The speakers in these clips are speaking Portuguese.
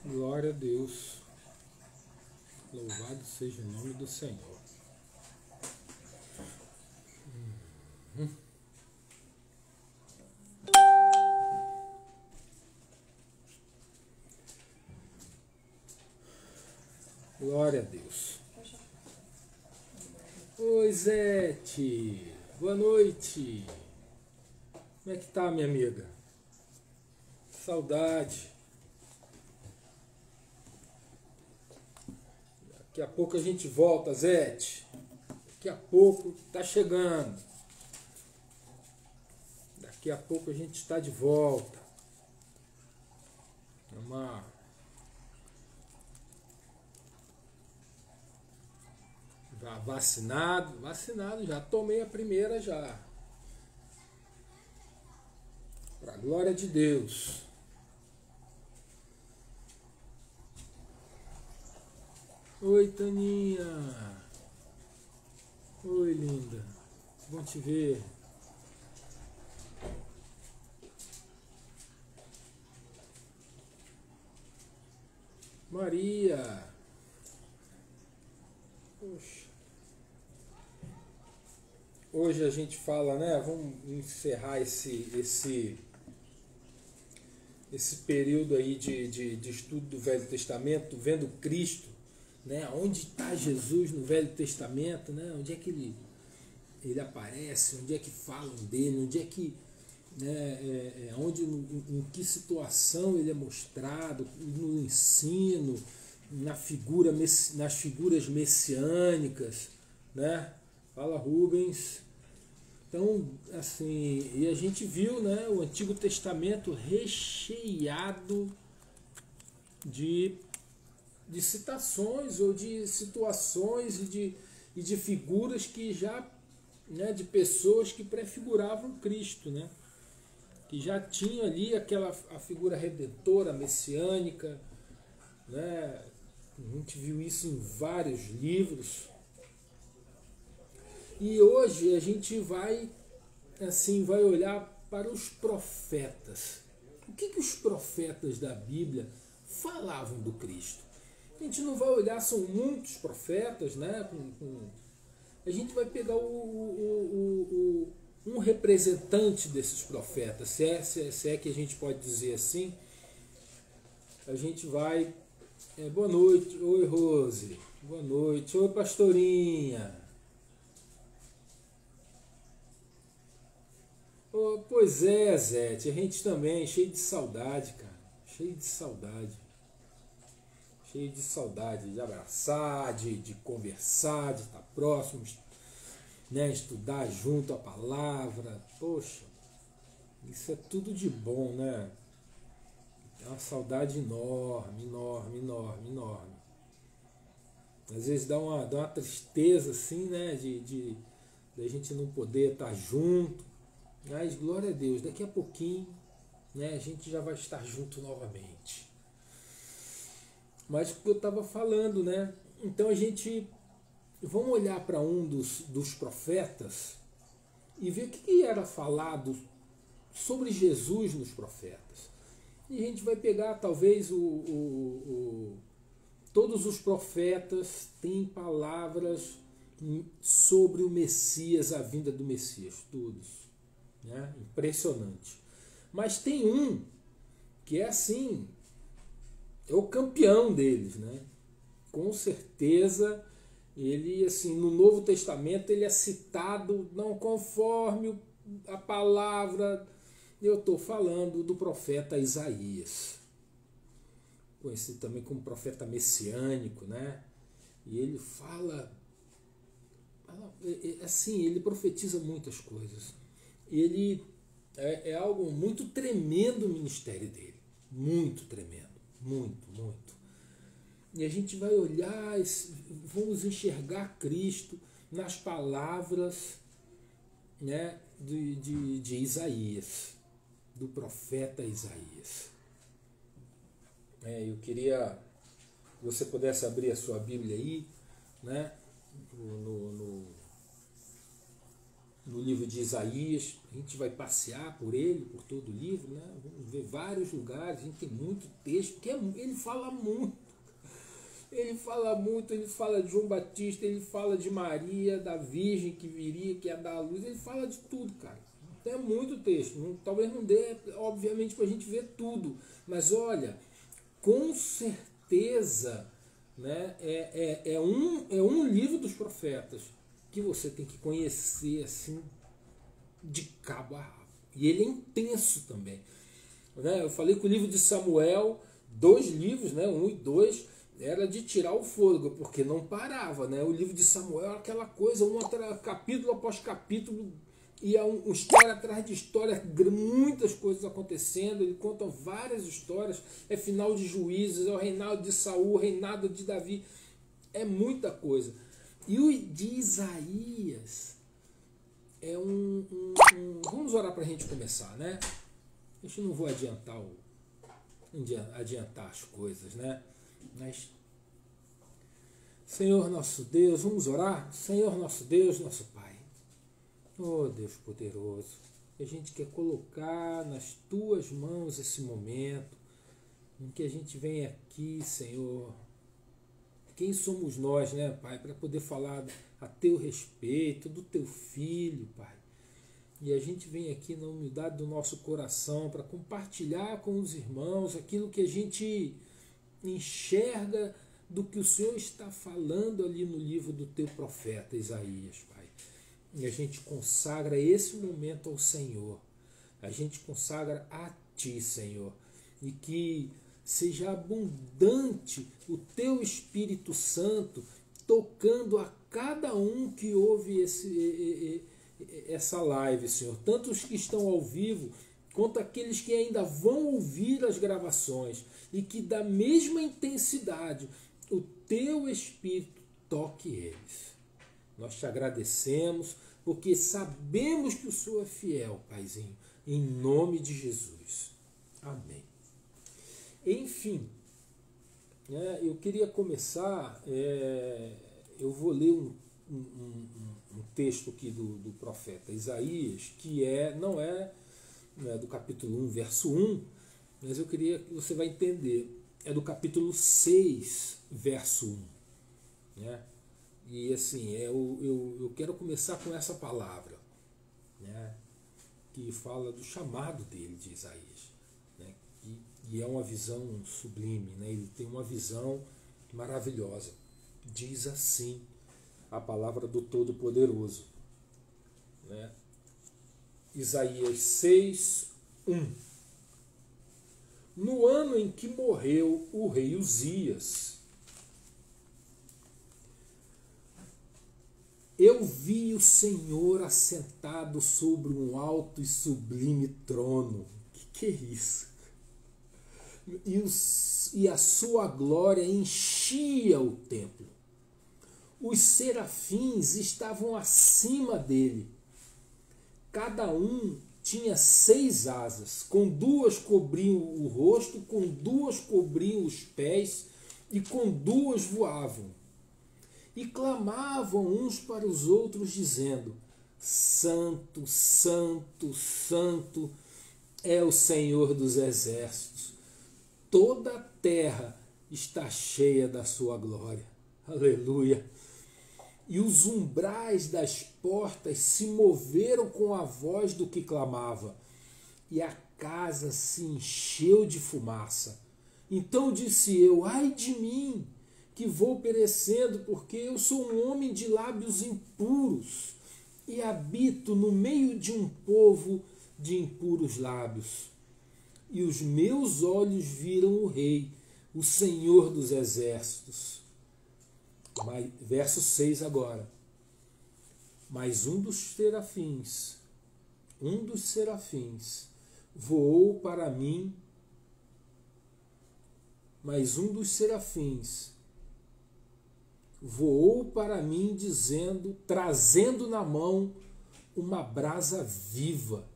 Glória a Deus. Louvado seja o nome do Senhor. Glória a Deus. Oi, Zete. Boa noite. Como é que tá, minha amiga? Saudade. Daqui a pouco a gente volta, Zete. Daqui a pouco tá chegando. Daqui a pouco a gente está de volta. Já vacinado já. Tomei a primeira já. Para a glória de Deus. Oi, Taninha. Oi, linda. Bom te ver. Maria. Poxa. Hoje a gente fala, né? Vamos encerrar esse período aí de estudo do Velho Testamento, vendo Cristo, né? Onde está Jesus no Velho Testamento, né? Onde é que ele aparece, onde é que falam dele, onde é que, né, em que situação ele é mostrado, no ensino, nas figuras messiânicas, né? Fala, Rubens. Então, assim, e a gente viu, né, o Antigo Testamento recheado de citações ou de situações e de figuras que já, né, de pessoas que prefiguravam Cristo, né, que já tinham ali a figura redentora, messiânica, né, a gente viu isso em vários livros. E hoje a gente vai olhar para os profetas. O que os profetas da Bíblia falavam do Cristo? A gente não vai olhar, são muitos profetas, né? A gente vai pegar um representante desses profetas, se é que a gente pode dizer assim. A gente vai... boa noite. Oi, Rose. Boa noite. Oi, pastorinha. Oh, pois é, Zete, a gente também, cheio de saudade, cara. Cheio de saudade. Cheio de saudade de abraçar, de conversar, de estar próximos, né? Estudar junto a palavra. Poxa, isso é tudo de bom, né? É uma saudade enorme, enorme, enorme, enorme. Às vezes dá uma tristeza assim, né? De a gente não poder estar junto. Mas glória a Deus, daqui a pouquinho, né, a gente já vai estar junto novamente. Mas o que eu estava falando, né? Então vamos olhar para um dos profetas e ver o que era falado sobre Jesus nos profetas. E a gente vai pegar talvez todos os profetas têm palavras sobre o Messias, a vinda do Messias, todos. Né? Impressionante. Mas tem um que é assim, é o campeão deles, né? Com certeza ele, assim, no Novo Testamento ele é citado não conforme a palavra. Eu estou falando do profeta Isaías, conhecido também como profeta messiânico, né? E ele fala assim, ele profetiza muitas coisas. Ele é algo muito tremendo o ministério dele. Muito tremendo. Muito, muito. E a gente vai olhar, vamos enxergar Cristo nas palavras, né, de Isaías, do profeta Isaías. Eu queria que você pudesse abrir a sua Bíblia aí, né, no livro de Isaías. A gente vai passear por ele, por todo o livro, né? Vamos ver vários lugares. A gente tem muito texto, porque ele fala muito. Ele fala muito, ele fala de João Batista, ele fala de Maria, da Virgem que viria, que ia dar a luz, ele fala de tudo, cara. Então é muito texto, talvez não dê, obviamente, para a gente ver tudo, mas olha, com certeza, né, é um livro dos profetas que você tem que conhecer assim, de cabo a rabo. E ele é intenso também. Né? Eu falei que o livro de Samuel, 2 livros, né, 1 e 2, era de tirar o fôlego, porque não parava, né? O livro de Samuel era aquela coisa, capítulo após capítulo, ia uma história atrás de história, muitas coisas acontecendo. Ele conta várias histórias, é final de Juízes, é o reinado de Saul, o reinado de Davi, é muita coisa. E o de Isaías é vamos orar para a gente começar, né? A gente não vou adiantar as coisas, né? Mas, Senhor nosso Deus, vamos orar? Senhor nosso Deus, nosso Pai, oh Deus poderoso, a gente quer colocar nas Tuas mãos esse momento em que a gente vem aqui, Senhor. Quem somos nós, né, Pai, para poder falar a Teu respeito, do Teu Filho, Pai. E a gente vem aqui na humildade do nosso coração para compartilhar com os irmãos aquilo que a gente enxerga do que o Senhor está falando ali no livro do teu profeta Isaías, Pai. E a gente consagra esse momento ao Senhor. A gente consagra a Ti, Senhor. E que seja abundante o Teu Espírito Santo tocando a cada um que ouve essa live, Senhor. Tanto os que estão ao vivo, quanto aqueles que ainda vão ouvir as gravações, e que da mesma intensidade o Teu Espírito toque eles. Nós Te agradecemos, porque sabemos que o Senhor é fiel, Paizinho, em nome de Jesus. Amém. Enfim, eu queria começar, eu vou ler um texto aqui do profeta Isaías, que não é do capítulo 1, verso 1, mas eu queria que você vai entender. É do capítulo 6, verso 1. Né? E assim, eu quero começar com essa palavra, né? Que fala do chamado dele, de Isaías. Né? E é uma visão sublime, né? Ele tem uma visão maravilhosa. Diz assim a palavra do Todo-Poderoso. Né? Isaías 6, 1. No ano em que morreu o rei Uzias, eu vi o Senhor assentado sobre um alto e sublime trono. Que é isso? E a sua glória enchia o templo. Os serafins estavam acima dele. Cada um tinha 6 asas, com 2 cobriam o rosto, com 2 cobriam os pés, e com 2 voavam. E clamavam uns para os outros, dizendo: Santo, Santo, Santo é o Senhor dos exércitos. Toda a terra está cheia da sua glória. Aleluia! E os umbrais das portas se moveram com a voz do que clamava, e a casa se encheu de fumaça. Então disse eu: ai de mim, que vou perecendo, porque eu sou um homem de lábios impuros, e habito no meio de um povo de impuros lábios. E os meus olhos viram o Rei, o Senhor dos exércitos. Verso 6 agora. Mas um dos serafins voou para mim, dizendo, trazendo na mão uma brasa viva,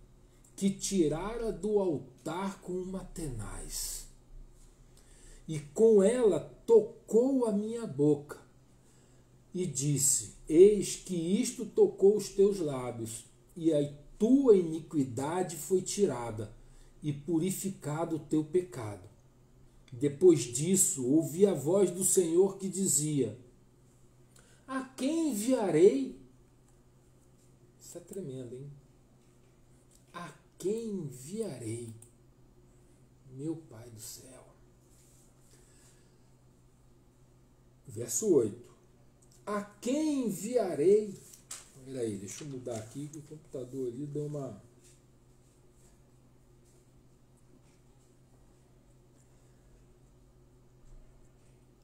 que tirara do altar com uma tenaz. E com ela tocou a minha boca, e disse: eis que isto tocou os teus lábios, e a tua iniquidade foi tirada, e purificado o teu pecado. Depois disso, ouvi a voz do Senhor que dizia: a quem enviarei? Isso é tremendo, hein? A quem enviarei? Meu Pai do céu. Verso 8. A quem enviarei? Peraí, deixa eu mudar aqui, que o computador ali deu uma...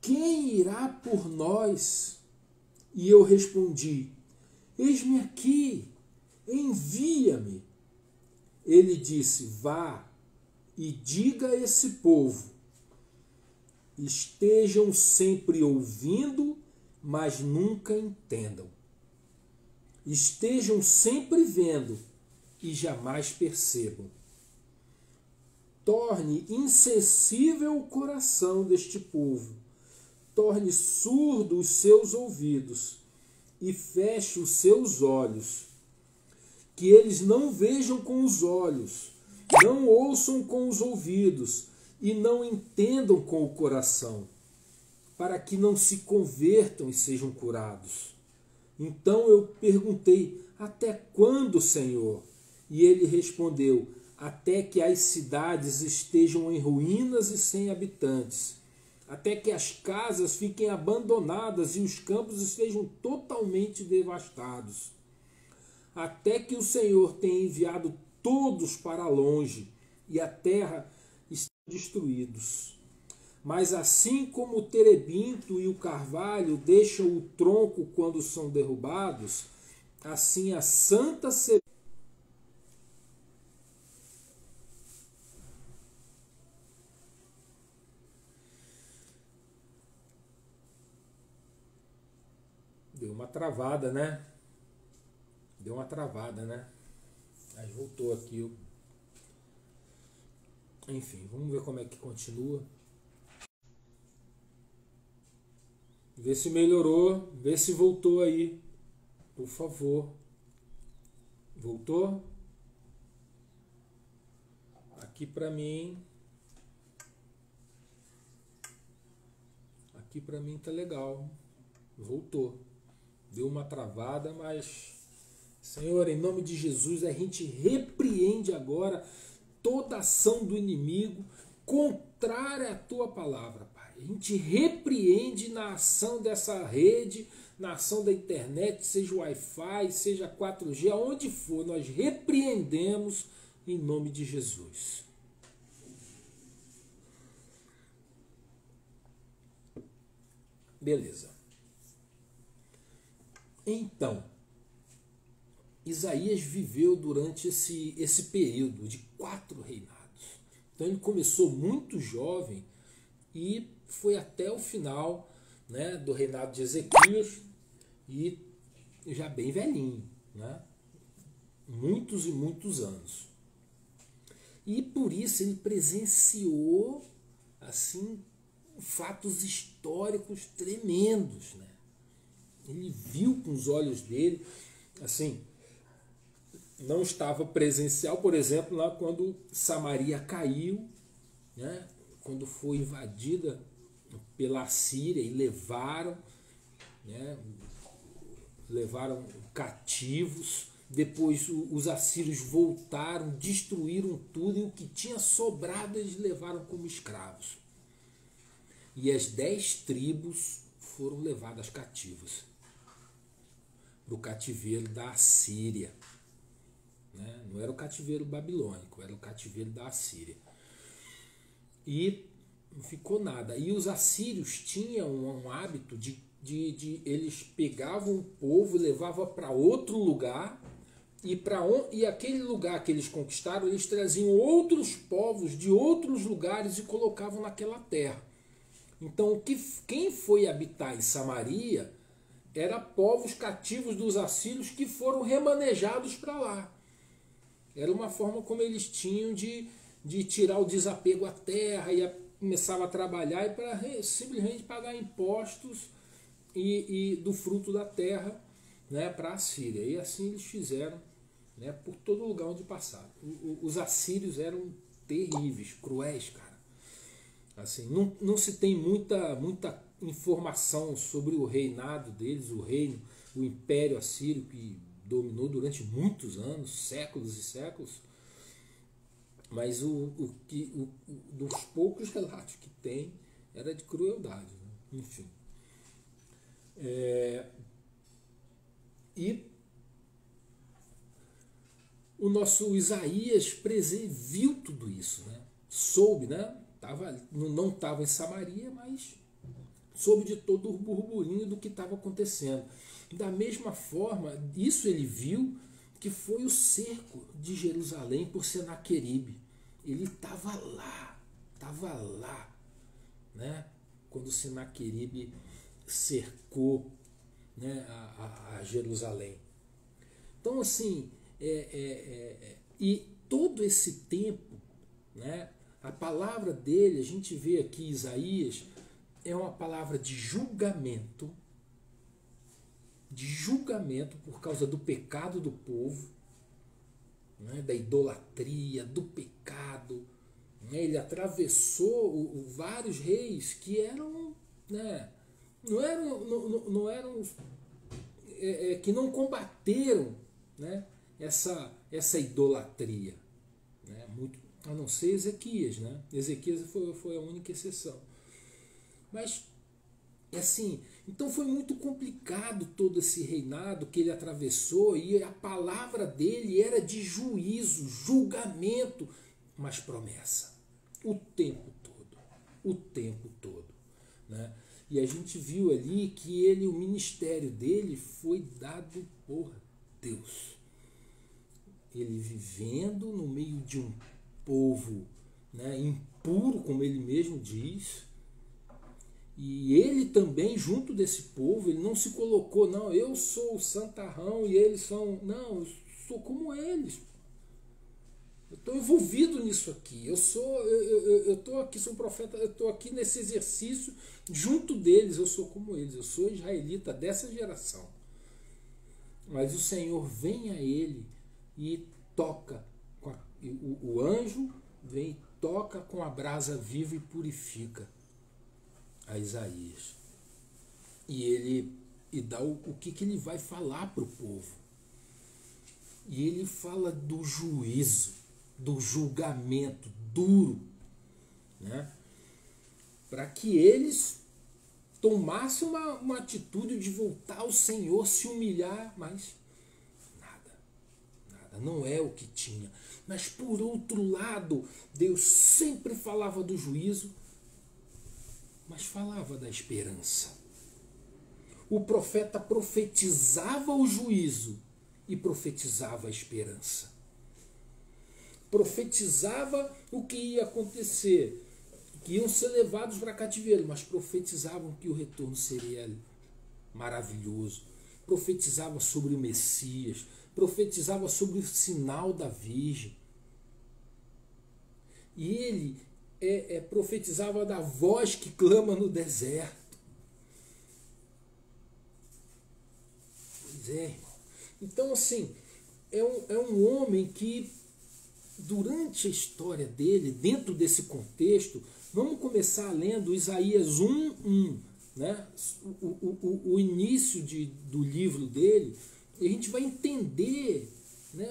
Quem irá por nós? E eu respondi: eis-me aqui, envia-me. Ele disse: vá e diga a esse povo: estejam sempre ouvindo, mas nunca entendam. Estejam sempre vendo e jamais percebam. Torne insensível o coração deste povo, torne surdo os seus ouvidos e feche os seus olhos, que eles não vejam com os olhos, não ouçam com os ouvidos e não entendam com o coração, para que não se convertam e sejam curados. Então eu perguntei: até quando, Senhor? E ele respondeu: até que as cidades estejam em ruínas e sem habitantes, até que as casas fiquem abandonadas e os campos estejam totalmente devastados, até que o Senhor tenha enviado todos para longe e a terra está destruídos. Mas assim como o terebinto e o carvalho deixam o tronco quando são derrubados, assim a santa semente. Deu uma travada, né? Deu uma travada, né? Mas voltou aqui. Enfim, vamos ver como é que continua. Vê se melhorou, vê se voltou aí. Por favor. Voltou? Aqui pra mim. Aqui pra mim tá legal. Voltou. Deu uma travada, mas... Senhor, em nome de Jesus, a gente repreende agora toda ação do inimigo contrária à tua palavra, Pai. A gente repreende na ação dessa rede, na ação da internet, seja Wi-Fi, seja 4G, aonde for, nós repreendemos em nome de Jesus. Beleza. Então, Isaías viveu durante esse período de 4 reinados. Então ele começou muito jovem e foi até o final, né, do reinado de Ezequias, e já bem velhinho, né? Muitos e muitos anos. E por isso ele presenciou assim fatos históricos tremendos, né? Ele viu com os olhos dele, assim, não estava presencial, por exemplo, lá quando Samaria caiu, né? Quando foi invadida pela Assíria e levaram, né? Levaram cativos. Depois os assírios voltaram, destruíram tudo e o que tinha sobrado eles levaram como escravos. E as 10 tribos foram levadas cativas para o cativeiro da Assíria. Né? Não era o cativeiro babilônico, era o cativeiro da Assíria. E não ficou nada. E os assírios tinham um hábito de eles pegavam o povo e levavam para outro lugar, e aquele lugar que eles conquistaram, eles traziam outros povos de outros lugares e colocavam naquela terra. Então quem foi habitar em Samaria era povos cativos dos assírios que foram remanejados para lá. Era uma forma como eles tinham de tirar o desapego à terra, e começava a trabalhar e para simplesmente pagar impostos e do fruto da terra, né, para a Síria. E assim eles fizeram né, por todo lugar onde passaram. Os assírios eram terríveis, cruéis, cara. Assim, não se tem muita informação sobre o reinado deles, o Império Assírio, que dominou durante muitos anos, séculos e séculos, mas dos poucos relatos que tem era de crueldade, né? Enfim. E o nosso Isaías viu tudo isso, né? Soube, né? Não estava em Samaria, mas soube de todo o burburinho do que estava acontecendo. Da mesma forma, isso ele viu, que foi o cerco de Jerusalém por Senaqueribe. Ele estava lá, né? Quando Senaqueribe cercou, né, a Jerusalém. Então, assim, e todo esse tempo, né, a palavra dele, a gente vê aqui Isaías, é uma palavra de julgamento por causa do pecado do povo, né, da idolatria, do pecado. Né, ele atravessou vários reis que eram, né, que não combateram, né, essa idolatria, né, muito, a não ser Ezequias, né? Ezequias foi a única exceção. Mas, assim, então foi muito complicado todo esse reinado que ele atravessou, e a palavra dele era de juízo, julgamento, mas promessa. O tempo todo. Né? E a gente viu ali que o ministério dele foi dado por Deus. Ele vivendo no meio de um povo, né, impuro, como ele mesmo diz, e ele também, junto desse povo, ele não se colocou, não, eu sou o santarrão e eles são, não, eu sou como eles. Eu estou envolvido nisso aqui. Eu estou aqui, sou um profeta, eu estou aqui nesse exercício junto deles, eu sou como eles, eu sou israelita dessa geração. Mas o Senhor vem a ele e toca, o anjo vem e toca com a brasa viva e purifica a Isaías. E dá o que ele vai falar para o povo. E ele fala do juízo, do julgamento duro, né? Para que eles tomassem uma atitude de voltar ao Senhor, se humilhar, mas nada, não é o que tinha. Mas por outro lado, Deus sempre falava do juízo, mas falava da esperança. O profeta profetizava o juízo e profetizava a esperança. Profetizava o que ia acontecer, que iam ser levados para cativeiro, mas profetizavam que o retorno seria maravilhoso. Profetizava sobre o Messias, profetizava sobre o sinal da Virgem. E ele profetizava da voz que clama no deserto. Pois é, irmão. Então, assim, é um homem que, durante a história dele, dentro desse contexto, vamos começar lendo Isaías 1:1, né? O início do livro dele, e a gente vai entender, né,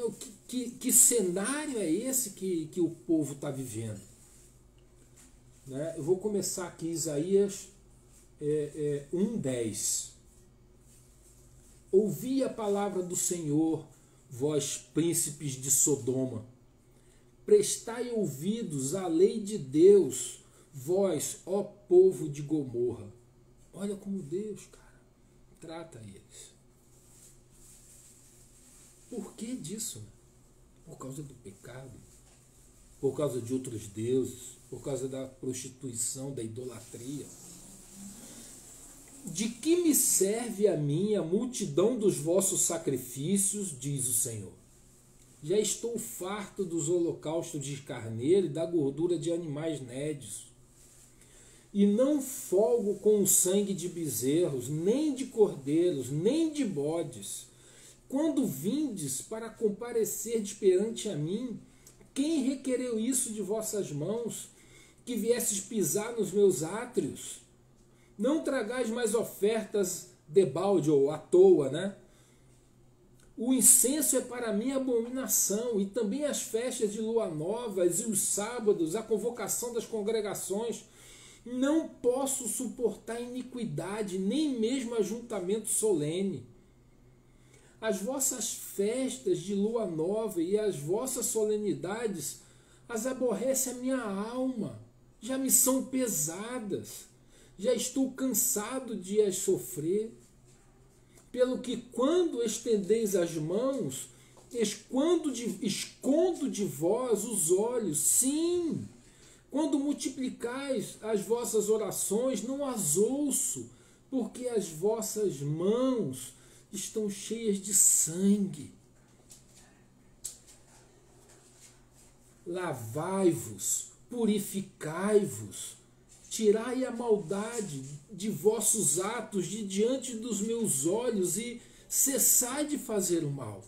que cenário é esse que o povo está vivendo. Né? Eu vou começar aqui, Isaías 1:10. Ouvi a palavra do Senhor, vós príncipes de Sodoma. Prestai ouvidos à lei de Deus, vós, ó povo de Gomorra. Olha como Deus, cara, trata eles. Por que disso? Por causa do pecado, por causa de outros deuses, por causa da prostituição, da idolatria. De que me serve a mim a multidão dos vossos sacrifícios, diz o Senhor? Já estou farto dos holocaustos de carneiro e da gordura de animais nédios. E não folgo com o sangue de bezerros, nem de cordeiros, nem de bodes. Quando vindes para comparecerdes perante a mim, quem requereu isso de vossas mãos, que viesses pisar nos meus átrios? Não tragais mais ofertas debalde ou à toa, né? O incenso é para mim abominação, e também as festas de lua novas e os sábados, a convocação das congregações. Não posso suportar iniquidade, nem mesmo ajuntamento solene. As vossas festas de lua nova e as vossas solenidades as aborrece a minha alma, já me são pesadas, já estou cansado de as sofrer. Pelo que quando estendeis as mãos, escondo de vós os olhos, sim. Quando multiplicais as vossas orações, não as ouço, porque as vossas mãos estão cheias de sangue. Lavai-vos, purificai-vos, tirai a maldade de vossos atos de diante dos meus olhos e cessai de fazer o mal.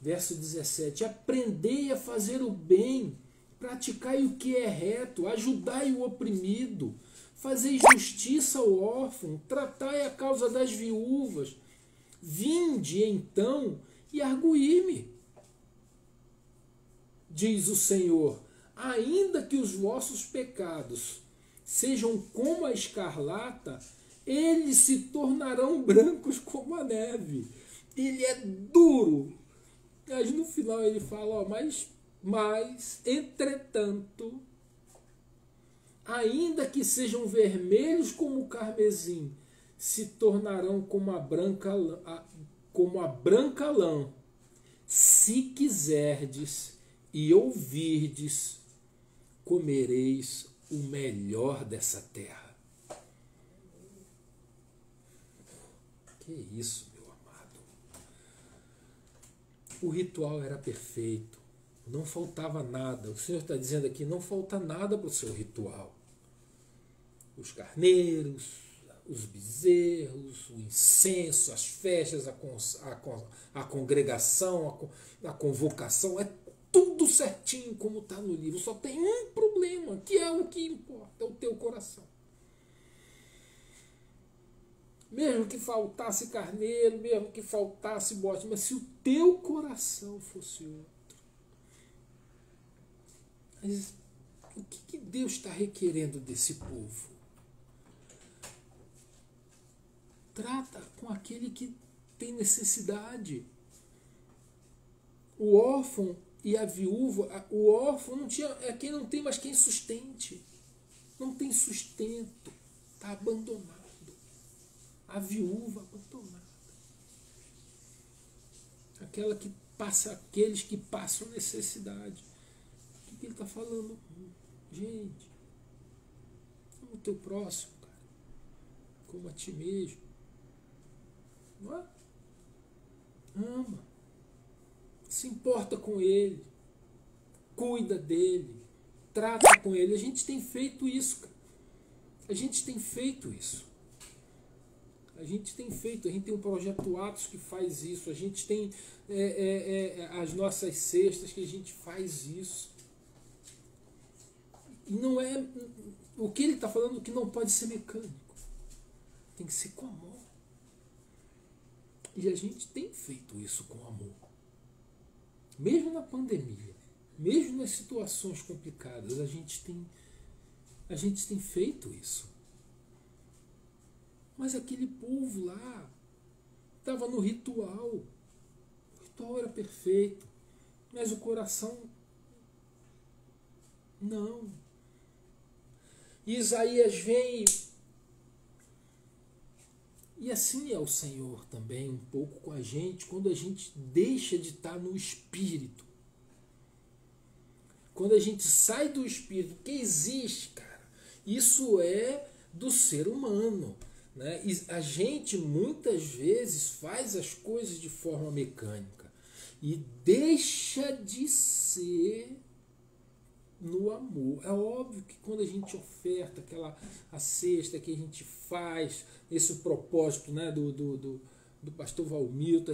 Verso 17. Aprendei a fazer o bem, praticai o que é reto, ajudai o oprimido, fazei justiça ao órfão, tratai a causa das viúvas. Vinde então e arguí-me, diz o Senhor. Ainda que os vossos pecados sejam como a escarlata, eles se tornarão brancos como a neve. Ele é duro, mas no final ele fala, mas entretanto, ainda que sejam vermelhos como o carmesim, se tornarão como a branca lã. Se quiserdes e ouvirdes, comereis o melhor dessa terra. Que isso, meu amado. O ritual era perfeito. Não faltava nada. O Senhor está dizendo aqui, não falta nada para o seu ritual. Os carneiros, os bezerros, o incenso, as festas, a congregação, a convocação, é tudo certinho como está no livro. Só tem um problema, que é o que importa, é o teu coração. Mesmo que faltasse carneiro, mesmo que faltasse bode, mas se o teu coração fosse outro. Mas o que Deus está requerendo desse povo? Trata com aquele que tem necessidade. O órfão e a viúva, o órfão não tinha, é quem não tem mais quem sustente. Não tem sustento, está abandonado. A viúva abandonada. Aqueles que passam necessidade. O que ele está falando? Gente, ama o teu próximo, cara, como a ti mesmo. Não é? Ama. Se importa com ele. Cuida dele. Trata com ele. A gente tem feito isso, cara. A gente tem feito isso. A gente tem um projeto Atos que faz isso, a gente tem as nossas cestas que a gente faz isso. E não é. O que ele está falando que não pode ser mecânico. Tem que ser com amor. E a gente tem feito isso com amor. Mesmo na pandemia, mesmo nas situações complicadas, a gente tem feito isso. Mas aquele povo lá estava no ritual. O ritual era perfeito. Mas o coração, não. E Isaías vem. E assim é o Senhor também, um pouco com a gente, quando a gente deixa de estar no Espírito. Quando a gente sai do Espírito, porque existe, cara. Isso é do ser humano. Né? E a gente muitas vezes faz as coisas de forma mecânica e deixa de ser no amor. É óbvio que quando a gente oferta a cesta que a gente faz, esse propósito, né, do pastor Valmilton,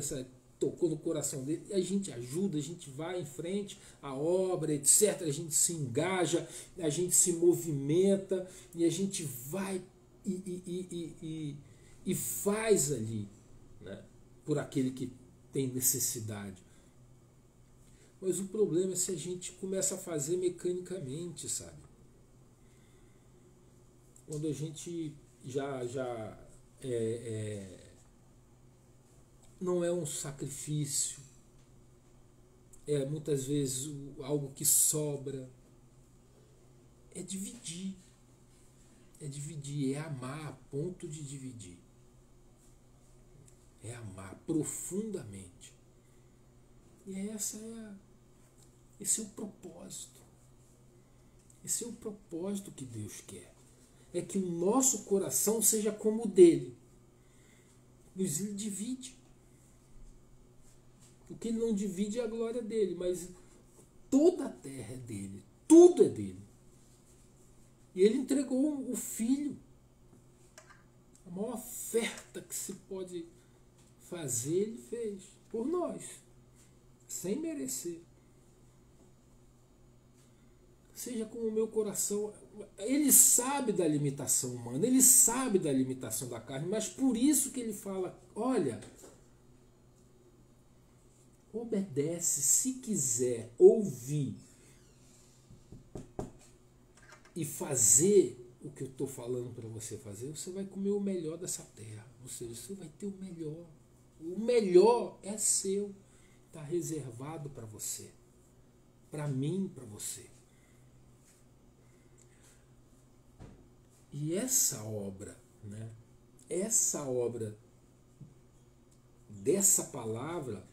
tocou no coração dele, e a gente ajuda, a gente vai em frente à obra, etc. A gente se engaja, a gente se movimenta e a gente vai e faz ali, né, por aquele que tem necessidade. Mas o problema é se a gente começa a fazer mecanicamente, sabe? Quando a gente não é um sacrifício, é muitas vezes algo que sobra, é dividir, é amar a ponto de dividir, é amar profundamente. E esse é o propósito, esse é o propósito que Deus quer, é que o nosso coração seja como o dele, pois ele divide. O que ele não divide é a glória dele, mas toda a terra é dele, tudo é dele. E ele entregou o Filho, a maior oferta que se pode fazer, ele fez por nós, sem merecer. Seja como o meu coração, ele sabe da limitação humana, ele sabe da limitação da carne, mas por isso que ele fala, olha, obedece, se quiser ouvir e fazer o que eu estou falando para você fazer, você vai comer o melhor dessa terra, ou seja, você vai ter o melhor. O melhor é seu, está reservado para você, para mim, para você. E essa obra, né, essa obra dessa palavra,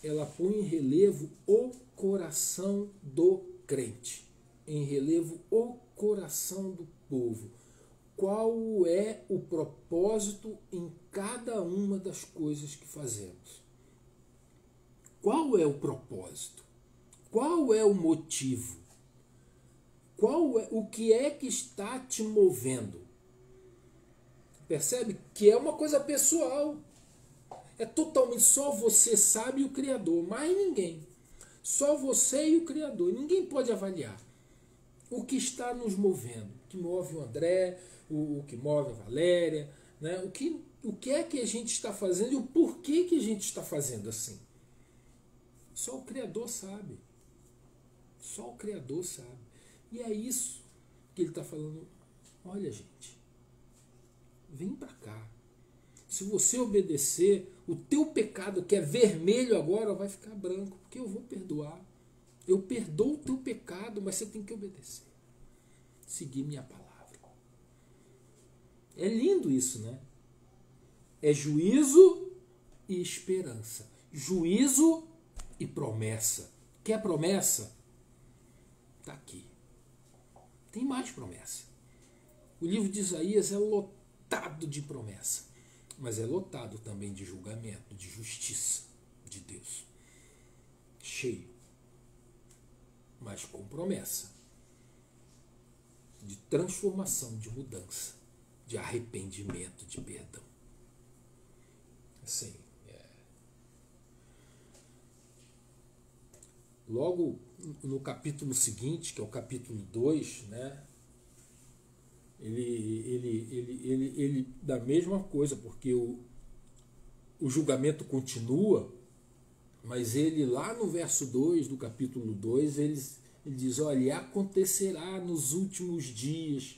ela põe em relevo o coração do crente, em relevo o coração do povo. Qual é o propósito em cada uma das coisas que fazemos? Qual é o propósito? Qual é o motivo? O que é que está te movendo? Percebe que é uma coisa pessoal. É totalmente só você sabe e o Criador, mais ninguém. Só você e o Criador. Ninguém pode avaliar o que está nos movendo. O que move o André, o que move a Valéria, né? O que é que a gente está fazendo e o porquê que a gente está fazendo assim. Só o Criador sabe. Só o Criador sabe. E é isso que ele está falando. Olha, gente, vem para cá. Se você obedecer, o teu pecado que é vermelho agora vai ficar branco, porque eu vou perdoar. Eu perdoo o teu pecado, mas você tem que obedecer. Seguir minha palavra. É lindo isso, né? É juízo e esperança. Juízo e promessa. Quer promessa? Está aqui. Tem mais promessa. O livro de Isaías é lotado de promessa, mas é lotado também de julgamento, de justiça de Deus. Cheio. Mas com promessa. De transformação, de mudança, de arrependimento, de perdão. Assim, logo no capítulo seguinte, que é o capítulo 2, né, ele dá a mesma coisa, porque o julgamento continua, mas ele lá no verso 2 do capítulo 2, ele diz, olha, acontecerá nos últimos dias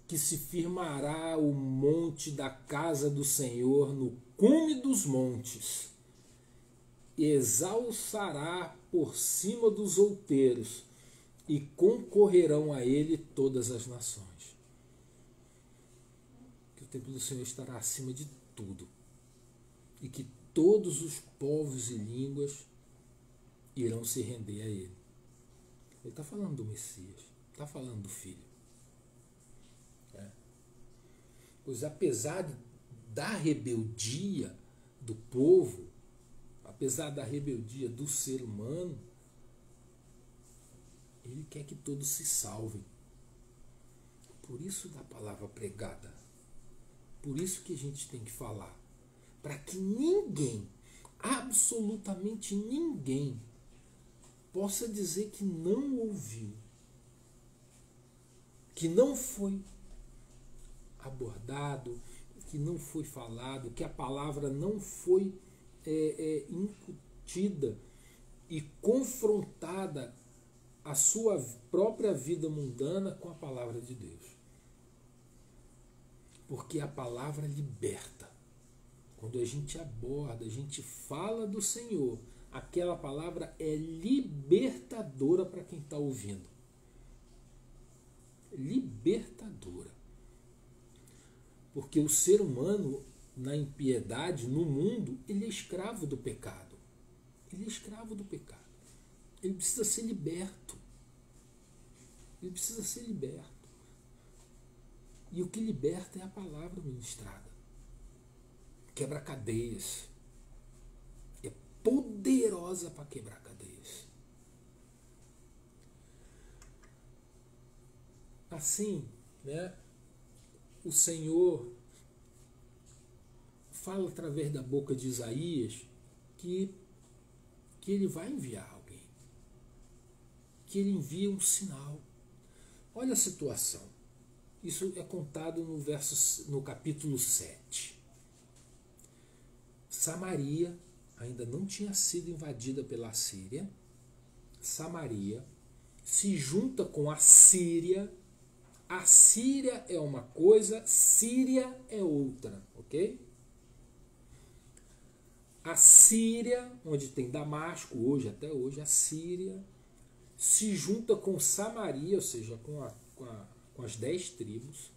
que se firmará o monte da casa do Senhor no cume dos montes, e exalçará por cima dos outeiros, e concorrerão a ele todas as nações. Que o templo do Senhor estará acima de tudo, e que todos os povos e línguas irão se render a ele. Ele está falando do Messias, está falando do Filho. Pois apesar da rebeldia do povo, apesar da rebeldia do ser humano, ele quer que todos se salvem. Por isso da palavra pregada. Por isso que a gente tem que falar. para que ninguém, absolutamente ninguém, possa dizer que não ouviu, que não foi abordado, que não foi falado, que a palavra não foi incutida e confrontada a sua própria vida mundana com a palavra de Deus. Porque a palavra liberta. Quando a gente aborda, a gente fala do Senhor, aquela palavra é libertadora para quem está ouvindo. Libertadora. Porque o ser humano, na impiedade, no mundo, ele é escravo do pecado. Ele é escravo do pecado. Ele precisa ser liberto. Ele precisa ser liberto. E o que liberta é a palavra ministrada. Quebra cadeias. É poderosa para quebrar cadeias. Assim, né, o Senhor fala através da boca de Isaías que ele vai enviar alguém. Que ele envia um sinal. Olha a situação. Isso é contado no capítulo 7. Samaria ainda não tinha sido invadida pela Síria. Samaria se junta com a Síria. A Síria é uma coisa, Síria é outra, ok? A Síria, onde tem Damasco, hoje, até hoje, a Síria se junta com Samaria, ou seja, com as 10 tribos,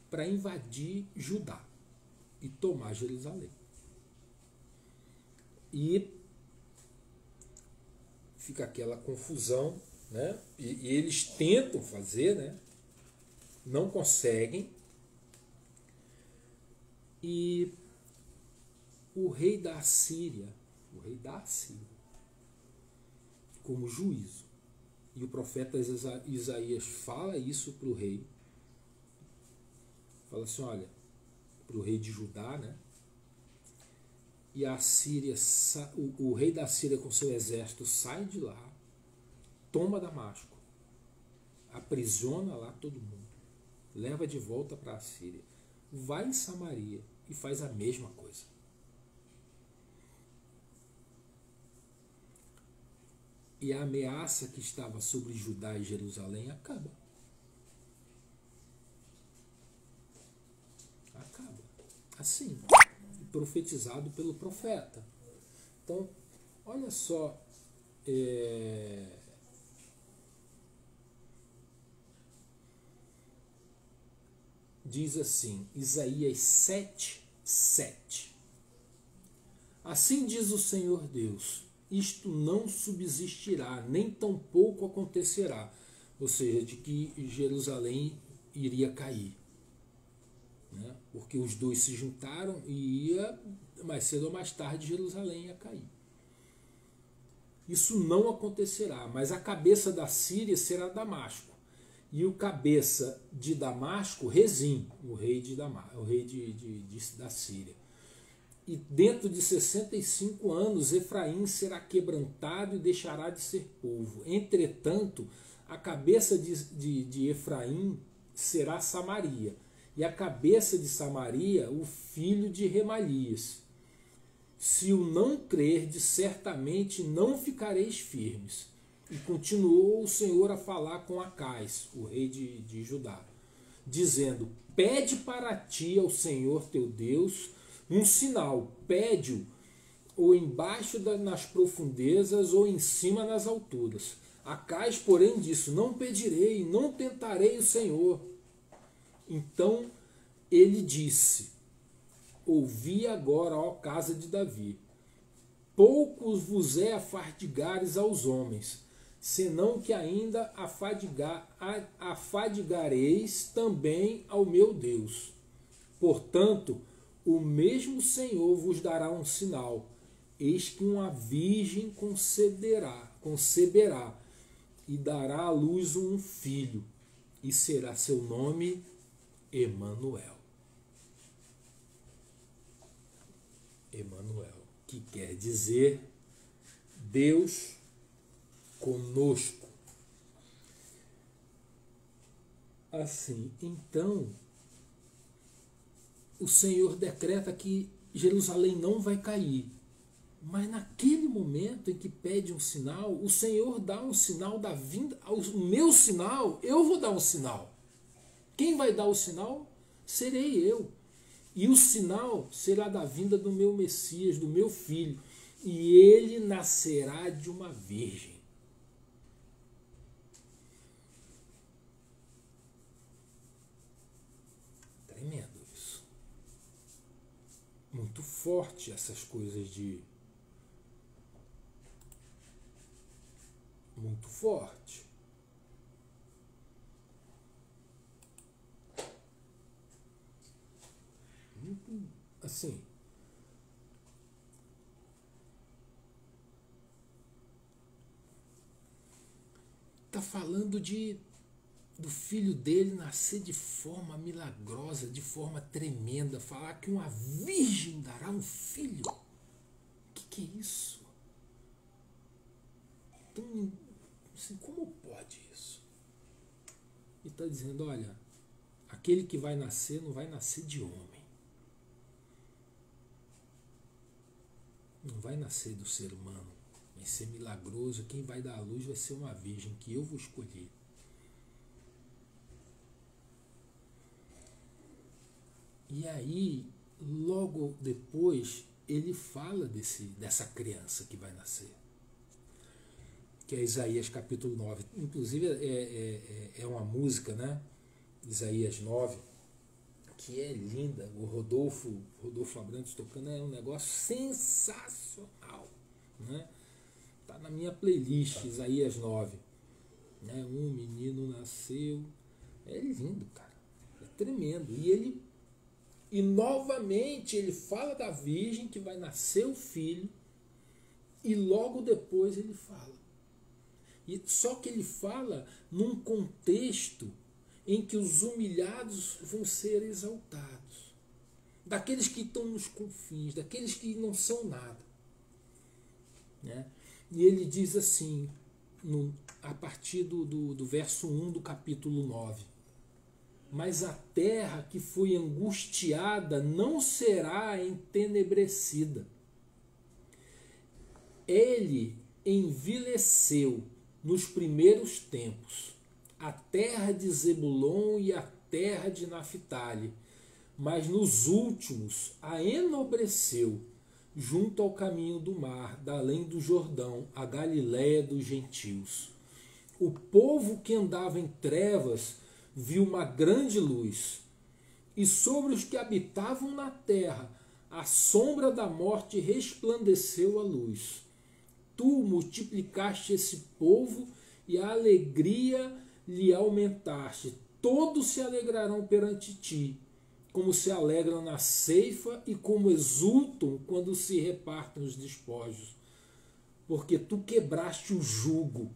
para invadir Judá e tomar Jerusalém. E fica aquela confusão, né? E eles tentam fazer, né? Não conseguem. E o rei da Assíria, como juízo. E o profeta Isaías fala isso para o rei. Fala assim, olha, para o rei de Judá, né? E a Síria, o rei da Síria com seu exército sai de lá, toma Damasco, aprisiona lá todo mundo, leva de volta para a Síria, vai em Samaria e faz a mesma coisa. E a ameaça que estava sobre Judá e Jerusalém acaba. Acaba. Assim, profetizado pelo profeta. Então, olha só, diz assim, Isaías 7:7. Assim diz o Senhor Deus, isto não subsistirá, nem tampouco acontecerá. Ou seja, de que Jerusalém iria cair. Né? Porque os dois se juntaram e mais cedo ou mais tarde Jerusalém ia cair. Isso não acontecerá, mas a cabeça da Síria será Damasco. E o cabeça de Damasco, Rezim, o rei da Síria. E dentro de 65 anos, Efraim será quebrantado e deixará de ser povo. Entretanto, a cabeça de Efraim será Samaria. E a cabeça de Samaria, o filho de Remalias. Se o não crerdes, certamente não ficareis firmes. E continuou o Senhor a falar com Acais, o rei de Judá, dizendo, pede para ti ao Senhor teu Deus um sinal, pede-o ou embaixo nas profundezas ou em cima nas alturas. Acais, porém, disse, não pedirei, não tentarei o Senhor. Então ele disse, ouvi agora, ó casa de Davi, poucos vos é afadigares aos homens, senão que ainda afadigareis também ao meu Deus. Portanto, o mesmo Senhor vos dará um sinal, eis que uma virgem conceberá e dará à luz um filho, e será seu nome Emanuel. Emanuel, que quer dizer Deus conosco. Assim, então, o Senhor decreta que Jerusalém não vai cair. Mas naquele momento em que pede um sinal, o Senhor dá um sinal da vinda. O meu sinal, eu vou dar um sinal. Quem vai dar o sinal? Serei eu. E o sinal será da vinda do meu Messias, do meu filho. E ele nascerá de uma virgem. Tremendo isso. Muito forte essas coisas de... Muito forte. Muito, assim... Está falando do filho dele nascer de forma milagrosa, de forma tremenda. Falar que uma virgem dará um filho. O que é isso? Então, assim, como pode isso? E está dizendo, olha, aquele que vai nascer não vai nascer de homem. Não vai nascer do ser humano. Vai ser milagroso. Quem vai dar a luz vai ser uma virgem que eu vou escolher. E aí, logo depois, ele fala dessa criança que vai nascer. Que é Isaías capítulo 9. Inclusive é uma música, né? Isaías 9, que é linda. O Rodolfo Abrantes tocando, é um negócio sensacional, né? Tá na minha playlist, Isaías 9. Né? Um menino nasceu. É lindo, cara. É tremendo. E novamente ele fala da virgem que vai nascer o filho. E logo depois ele fala. Só que ele fala num contexto em que os humilhados vão ser exaltados. Daqueles que estão nos confins, daqueles que não são nada. Né? E ele diz assim, a partir do verso 1 do capítulo 9. Mas a terra que foi angustiada não será entenebrecida. Ele envileceu nos primeiros tempos a terra de Zebulon e a terra de Naphtali, mas nos últimos a enobreceu junto ao caminho do mar, da além do Jordão, a Galiléia dos gentios. O povo que andava em trevas viu uma grande luz, e sobre os que habitavam na terra a sombra da morte resplandeceu a luz. Tu multiplicaste esse povo e a alegria lhe aumentaste. Todos se alegrarão perante ti, como se alegram na ceifa e como exultam quando se repartem os despojos. Porque tu quebraste o jugo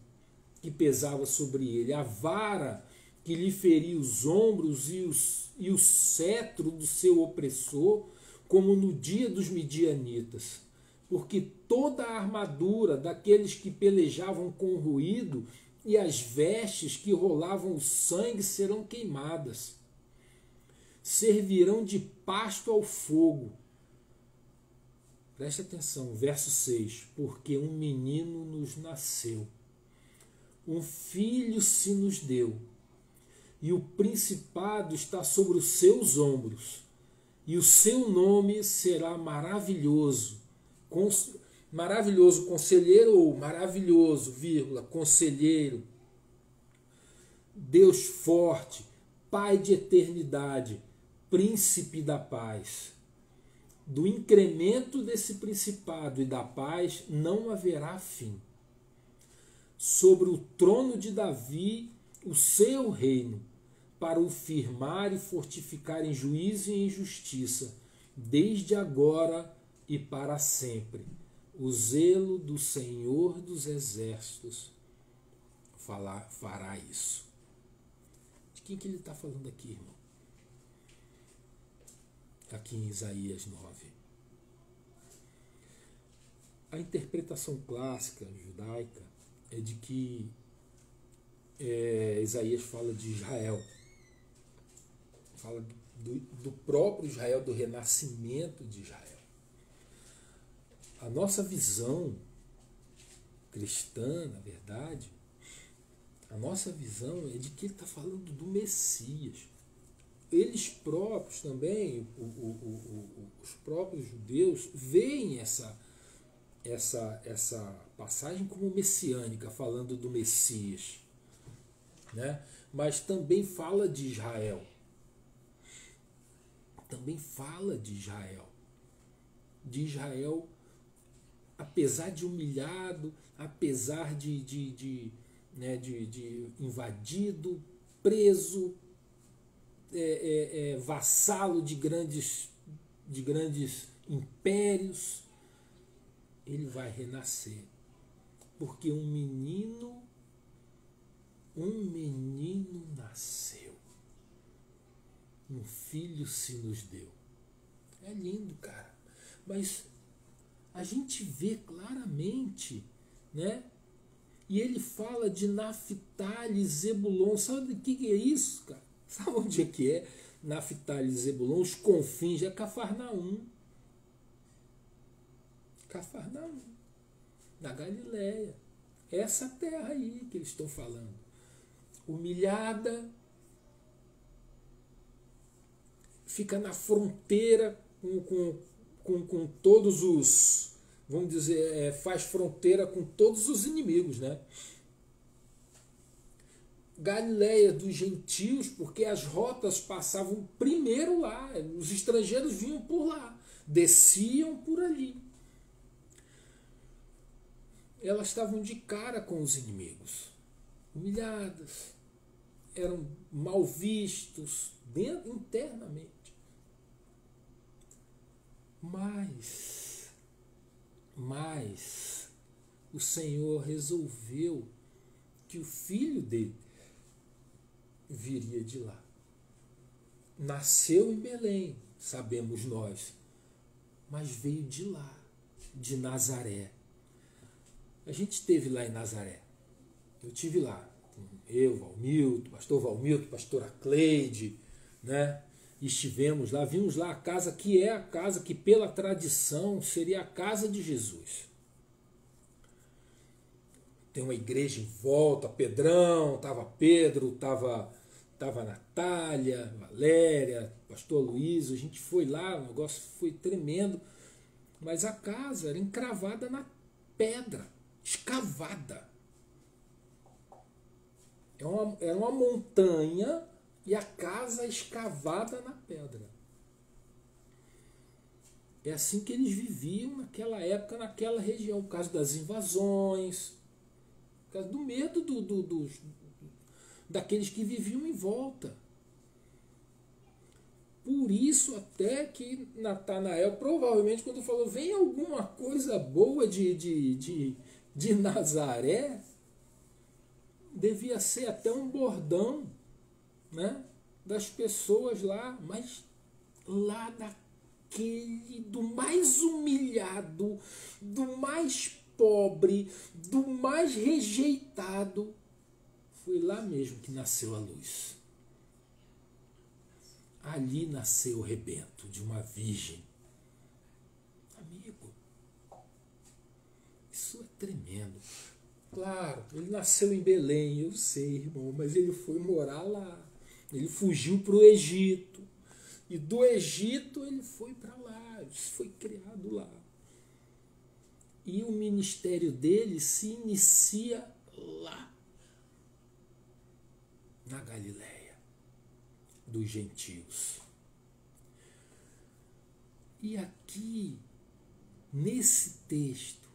que pesava sobre ele, a vara que lhe feria os ombros e o cetro do seu opressor, como no dia dos midianitas. Porque toda a armadura daqueles que pelejavam com ruído e as vestes que rolavam o sangue serão queimadas. Servirão de pasto ao fogo. Preste atenção, verso 6. Porque um menino nos nasceu, um filho se nos deu, e o principado está sobre os seus ombros, e o seu nome será maravilhoso, maravilhoso conselheiro, ou maravilhoso, conselheiro, Deus forte, Pai de eternidade, príncipe da paz. Do incremento desse principado e da paz não haverá fim. Sobre o trono de Davi, o seu reino, para o firmar e fortificar em juízo e em justiça, desde agora e para sempre. O zelo do Senhor dos Exércitos fará isso. De quem que ele está falando aqui, irmão? Aqui em Isaías 9. A interpretação clássica judaica é de que Isaías fala de Israel, fala do próprio Israel, do renascimento de Israel. A nossa visão cristã, na verdade, a nossa visão é de que ele está falando do Messias. Eles próprios também, os próprios judeus, veem essa passagem como messiânica, falando do Messias, né? Mas também fala de Israel. Também fala de Israel. De Israel, apesar de humilhado, apesar de invadido, preso, vassalo de grandes impérios, ele vai renascer. Porque um menino nasceu. Um filho se nos deu. É lindo, cara. Mas a gente vê claramente, né? E ele fala de Naftali e Zebulon. Sabe o que é isso, cara? Sabe onde é que é? Naftali e Zebulon, os confins, é Cafarnaum. Cafarnaum, na Galileia. Essa terra aí que eles estão falando. Humilhada, fica na fronteira com todos os, vamos dizer, faz fronteira com todos os inimigos, né? Galileia dos gentios, porque as rotas passavam primeiro lá, os estrangeiros vinham por lá, desciam por ali. Elas estavam de cara com os inimigos, humilhadas, eram mal vistos internamente. Mas o Senhor resolveu que o filho dele viria de lá. Nasceu em Belém, sabemos nós, mas veio de lá, de Nazaré. A gente esteve lá em Nazaré. Eu estive lá. Eu, Valmilton, pastor Valmilton, pastora Cleide, né? Estivemos lá, vimos lá a casa que é a casa que pela tradição seria a casa de Jesus. Tem uma igreja em volta, Pedrão, estava Pedro, estava Natália, Valéria, pastor Luiz, a gente foi lá, o negócio foi tremendo, mas a casa era encravada na pedra, escavada. Era uma montanha e a casa escavada na pedra. É assim que eles viviam naquela época, naquela região, por causa das invasões, por causa do medo daqueles que viviam em volta. Por isso até que Natanael, provavelmente, quando falou, vem alguma coisa boa de Nazaré, devia ser até um bordão, né, das pessoas lá, mas lá do mais humilhado, do mais pobre, do mais rejeitado, foi lá mesmo que nasceu a luz. Ali nasceu o rebento de uma virgem. Amigo, isso é tremendo. Claro, ele nasceu em Belém, eu sei, irmão, mas ele foi morar lá. Ele fugiu para o Egito. E do Egito ele foi para lá, foi criado lá. E o ministério dele se inicia lá, na Galileia dos gentios. E aqui, nesse texto,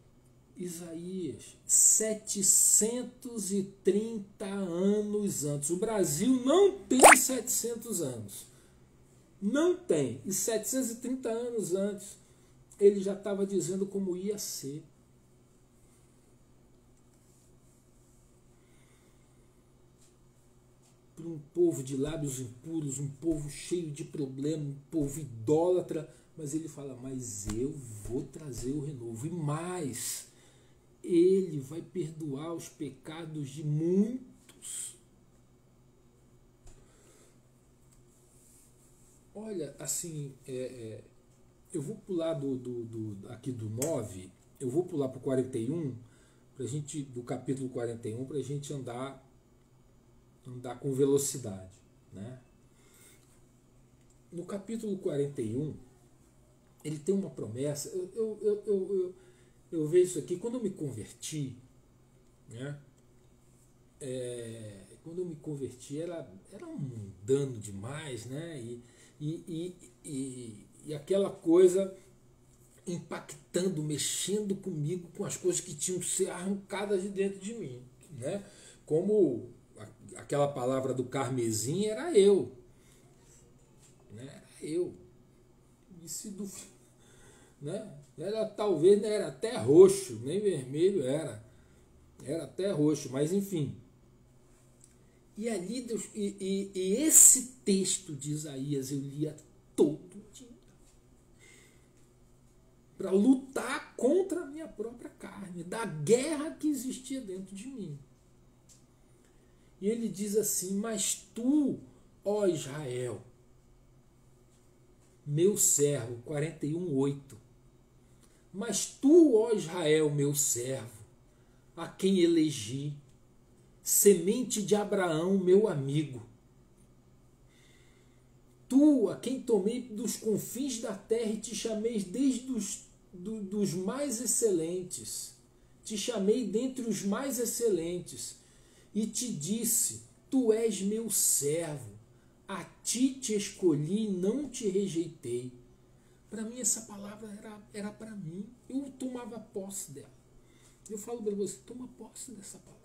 Isaías, 730 anos antes. O Brasil não tem 700 anos. Não tem. E 730 anos antes, ele já estava dizendo como ia ser. Para um povo de lábios impuros, um povo cheio de problema, um povo idólatra, Mas ele fala, mas eu vou trazer o renovo. E mais, ele vai perdoar os pecados de muitos. Olha, assim, eu vou pular aqui do 9, eu vou pular para o 41, pra gente, do capítulo 41, para a gente andar com velocidade, né? No capítulo 41, ele tem uma promessa. Eu vejo isso aqui, quando eu me converti, né? Quando eu me converti, era mundano demais, né? E aquela coisa impactando, mexendo comigo, com as coisas que tinham que ser arrancadas de dentro de mim, né? Como aquela palavra do carmesim era eu, né? Era eu. Né? Talvez né, era até roxo, nem vermelho era até roxo, mas enfim. E ali Deus, e esse texto de Isaías eu lia todo dia para lutar contra a minha própria carne, da guerra que existia dentro de mim. E ele diz assim: mas tu, ó Israel, meu servo, 41:8, mas tu, ó Israel, meu servo, a quem elegi, semente de Abraão, meu amigo, tu, a quem tomei dos confins da terra e te chamei desde dos mais excelentes, te chamei dentre os mais excelentes, e te disse, tu és meu servo, a ti te escolhi e não te rejeitei. Para mim essa palavra era para mim, eu tomava posse dela. Eu falo para você, toma posse dessa palavra.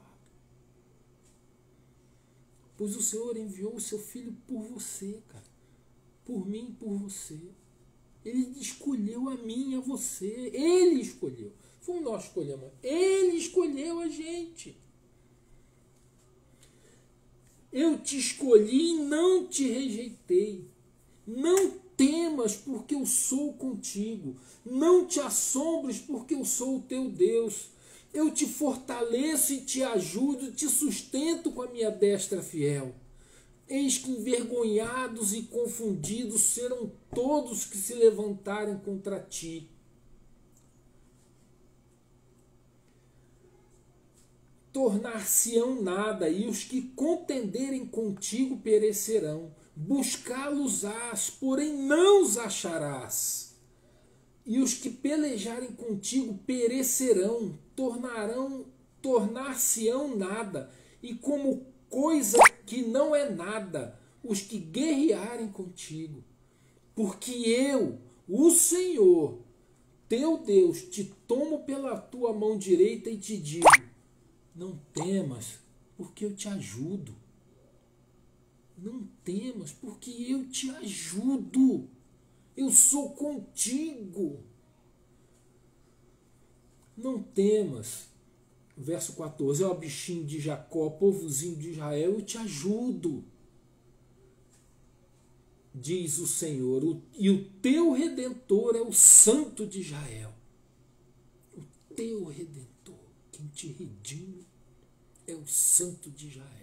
Pois o Senhor enviou o seu Filho por você, cara. Por mim e por você. Ele escolheu a mim e a você. Ele escolheu. Fomos nós que escolhemos. Ele escolheu a gente. Eu te escolhi e não te rejeitei. Não temas, porque eu sou contigo. Não te assombres, porque eu sou o teu Deus. Eu te fortaleço e te ajudo, te sustento com a minha destra fiel. Eis que envergonhados e confundidos serão todos que se levantarem contra ti. Tornar-se-ão nada, e os que contenderem contigo perecerão. Buscá-los-ás, porém não os acharás. E os que pelejarem contigo perecerão, tornar-se-ão nada, e como coisa que não é nada, os que guerrearem contigo. Porque eu, o Senhor, teu Deus, te tomo pela tua mão direita e te digo, não temas, porque eu te ajudo. Não temas, porque eu te ajudo. Eu sou contigo. Não temas. Verso 14. Ó bichinho de Jacó, povozinho de Israel, eu te ajudo. Diz o Senhor, e o teu Redentor é o Santo de Israel. O teu Redentor, quem te redime, é o Santo de Israel.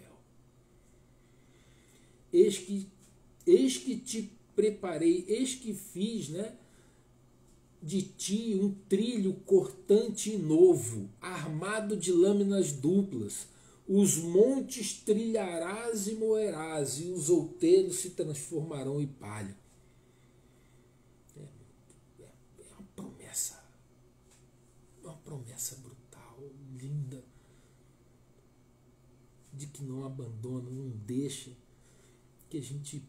Eis que te preparei, eis que fiz, né, de ti um trilho cortante e novo, armado de lâminas duplas. Os montes trilharás e moerás, e os outeiros se transformarão em palha. É uma promessa brutal, linda, de que não abandona, não deixa que a gente,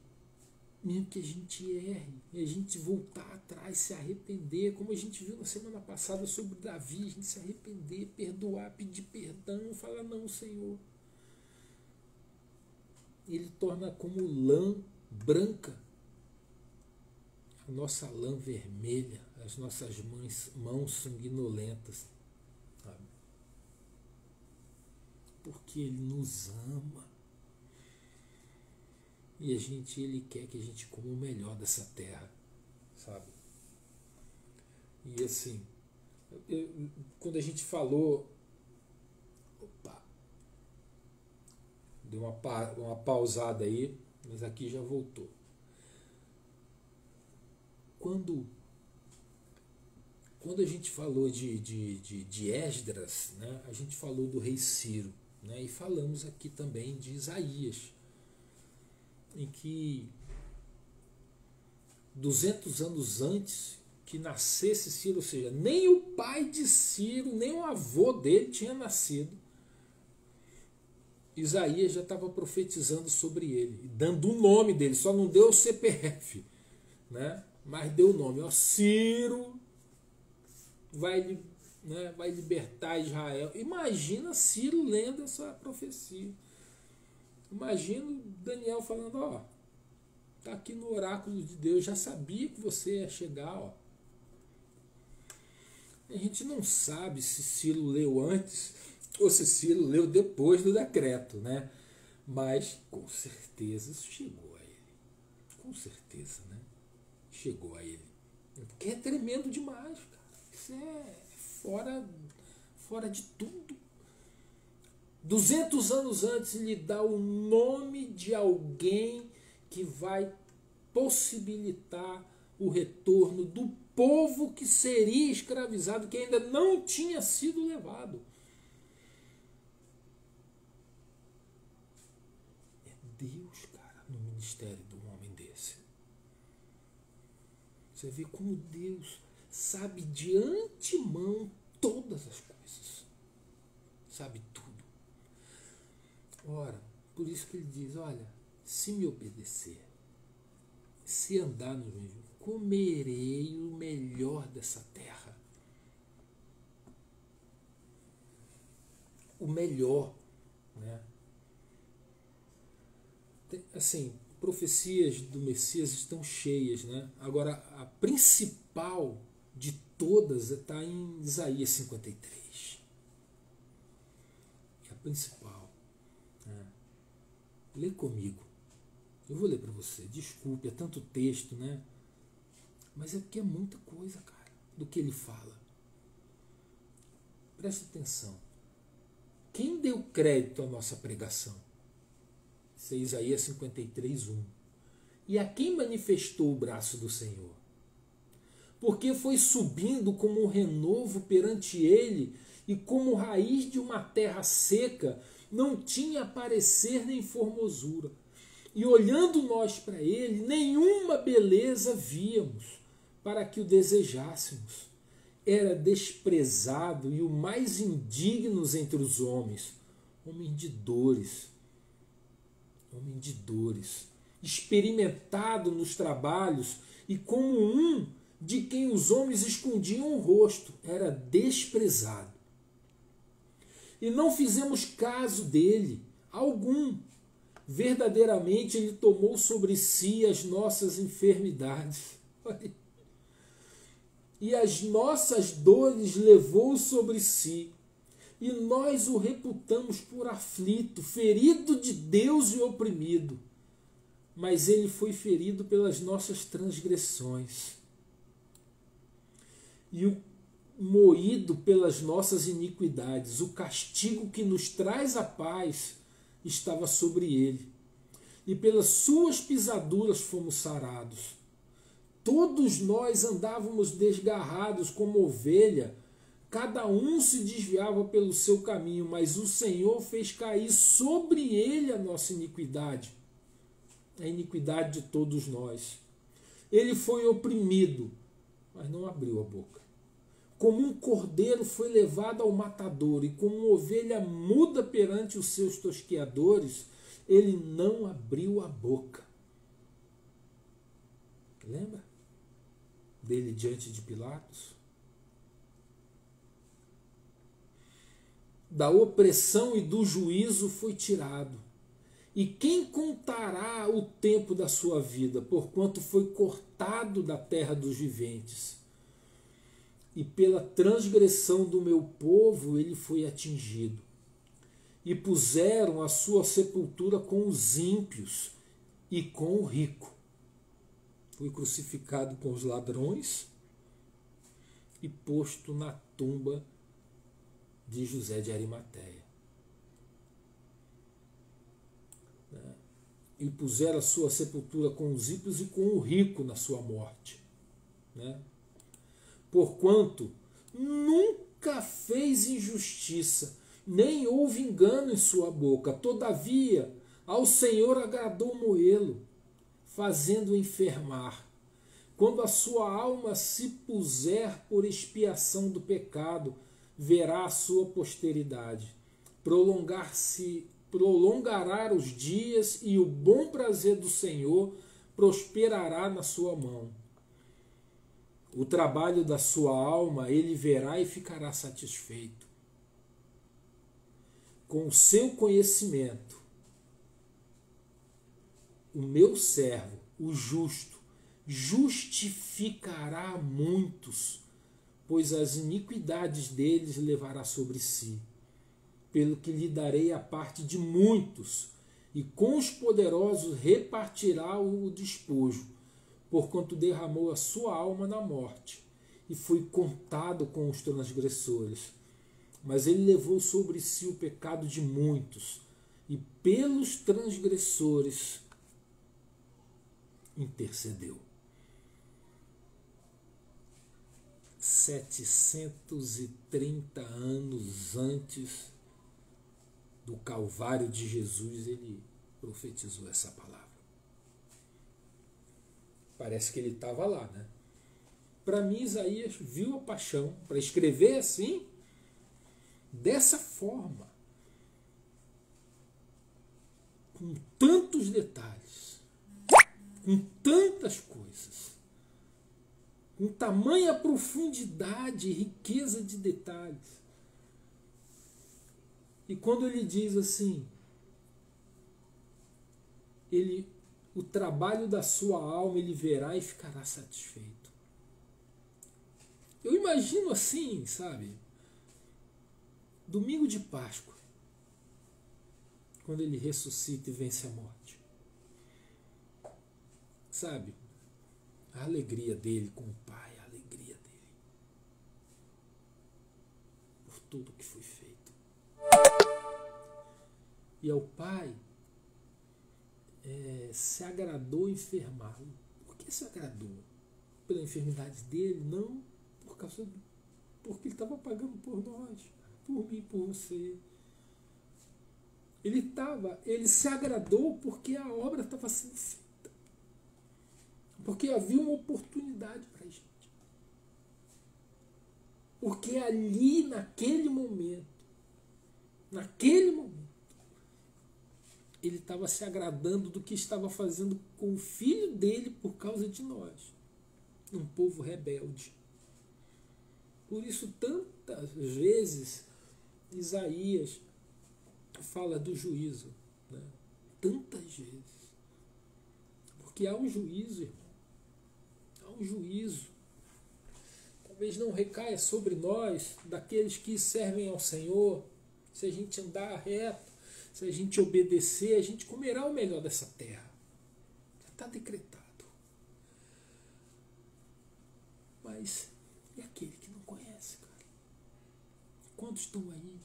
mesmo que a gente erre, e a gente voltar atrás, se arrepender, como a gente viu na semana passada sobre Davi, a gente se arrepender, perdoar, pedir perdão, falar não, Senhor. Ele torna como lã branca a nossa lã vermelha, as nossas mãos sanguinolentas, sabe? Porque Ele nos ama. E ele quer que a gente coma o melhor dessa terra, sabe? E assim, quando a gente falou, opa, deu uma pausada aí, mas aqui já voltou. Quando a gente falou de Esdras, né, a gente falou do rei Ciro, né, e falamos aqui também de Isaías, em que 200 anos antes que nascesse Ciro, ou seja, nem o pai de Ciro, nem o avô dele tinha nascido, Isaías já estava profetizando sobre ele, dando o nome dele, só não deu o CPF, né, mas deu o nome, ó, Ciro vai libertar Israel. Imagina Ciro lendo essa profecia. Imagina Daniel falando, ó, tá aqui no oráculo de Deus, já sabia que você ia chegar, ó. A gente não sabe se Ciro leu antes ou se Ciro leu depois do decreto, né? Mas com certeza isso chegou a ele. Com certeza, né? Chegou a ele. Porque é tremendo demais, cara. Isso é fora de tudo. 200 anos antes lhe dá o nome de alguém que vai possibilitar o retorno do povo que seria escravizado, que ainda não tinha sido levado. É Deus, cara, no ministério de um homem desse. Você vê como Deus sabe de antemão todas as coisas. Sabe tudo. Ora, por isso que ele diz, olha, se me obedecer, se andar no meio, comerei o melhor dessa terra. O melhor, né? Assim, profecias do Messias estão cheias, né? Agora, a principal de todas está em Isaías 53. É a principal. Né? Lê comigo. Eu vou ler para você. Desculpe, é tanto texto, né? Mas é porque é muita coisa, cara, do que ele fala. Presta atenção. Quem deu crédito à nossa pregação? Isso é Isaías 53, 1. E a quem manifestou o braço do Senhor? Porque foi subindo como um renovo perante ele, e como raiz de uma terra seca, não tinha aparecer nem formosura. E olhando nós para ele, nenhuma beleza víamos, para que o desejássemos. Era desprezado e o mais indignos entre os homens, homem de dores, experimentado nos trabalhos, e como um de quem os homens escondiam o rosto, era desprezado. E não fizemos caso dele, algum. Verdadeiramente ele tomou sobre si as nossas enfermidades. E as nossas dores levou sobre si. E nós o reputamos por aflito, ferido de Deus e oprimido. Mas ele foi ferido pelas nossas transgressões e o moído pelas nossas iniquidades. O castigo que nos traz a paz estava sobre ele, e pelas suas pisaduras fomos sarados. Todos nós andávamos desgarrados como ovelha, cada um se desviava pelo seu caminho, mas o Senhor fez cair sobre ele a nossa iniquidade, a iniquidade de todos nós. Ele foi oprimido, mas não abriu a boca. Como um cordeiro foi levado ao matadouro, e como uma ovelha muda perante os seus tosqueadores, ele não abriu a boca. Lembra dele diante de Pilatos? Da opressão e do juízo foi tirado. E quem contará o tempo da sua vida, porquanto foi cortado da terra dos viventes? E pela transgressão do meu povo ele foi atingido. E puseram a sua sepultura com os ímpios e com o rico. Foi crucificado com os ladrões e posto na tumba de José de Arimateia. E puseram a sua sepultura com os ímpios e com o rico na sua morte. Porquanto nunca fez injustiça, nem houve engano em sua boca. Todavia, ao Senhor agradou moê-lo, fazendo-o enfermar. Quando a sua alma se puser por expiação do pecado, verá a sua posteridade. Prolongará os dias, e o bom prazer do Senhor prosperará na sua mão. O trabalho da sua alma ele verá e ficará satisfeito. Com o seu conhecimento, o meu servo, o justo, justificará muitos, pois as iniquidades deles levará sobre si. Pelo que lhe darei a parte de muitos, e com os poderosos repartirá o despojo, porquanto derramou a sua alma na morte, e foi contado com os transgressores. Mas ele levou sobre si o pecado de muitos, e pelos transgressores intercedeu. 730 anos antes do Calvário de Jesus, ele profetizou essa palavra. Parece que ele estava lá, né? Para mim, Isaías viu a paixão para escrever assim, dessa forma, com tantos detalhes, com tantas coisas, com tamanha profundidade e riqueza de detalhes. E quando ele diz assim, o trabalho da sua alma ele verá e ficará satisfeito. Eu imagino assim, sabe? Domingo de Páscoa, quando ele ressuscita e vence a morte. Sabe? A alegria dele com o Pai, a alegria dele por tudo que foi feito. E ao Pai se agradou enfermá-lo. Por que se agradou? Pela enfermidade dele? Não, porque ele estava pagando por nós, por mim, por você. Ele se agradou porque a obra estava sendo feita. Porque havia uma oportunidade para a gente. Porque ali, naquele momento, ele estava se agradando do que estava fazendo com o filho dele por causa de nós. Um povo rebelde. Por isso, tantas vezes, Isaías fala do juízo. Né? Tantas vezes. Porque há um juízo, irmão. Há um juízo. Talvez não recaia sobre nós, daqueles que servem ao Senhor. Se a gente andar reto, se a gente obedecer, a gente comerá o melhor dessa terra. Já está decretado. Mas e aquele que não conhece, cara? Quantos estão aí?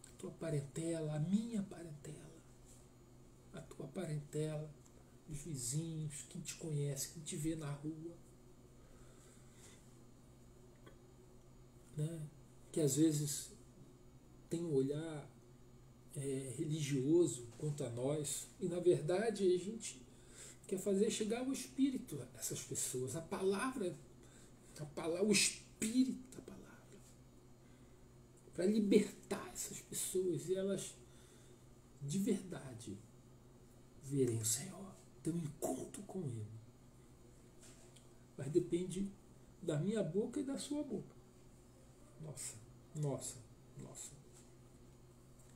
A tua parentela, a minha parentela, a tua parentela, os vizinhos, quem te conhece, quem te vê na rua. Né? Que às vezes tem um olhar religioso quanto a nós, e na verdade a gente quer fazer chegar o Espírito a essas pessoas, a palavra, o Espírito da palavra, para libertar essas pessoas e elas de verdade verem o Senhor, ter um encontro com Ele. Mas depende da minha boca e da sua boca. Nossa.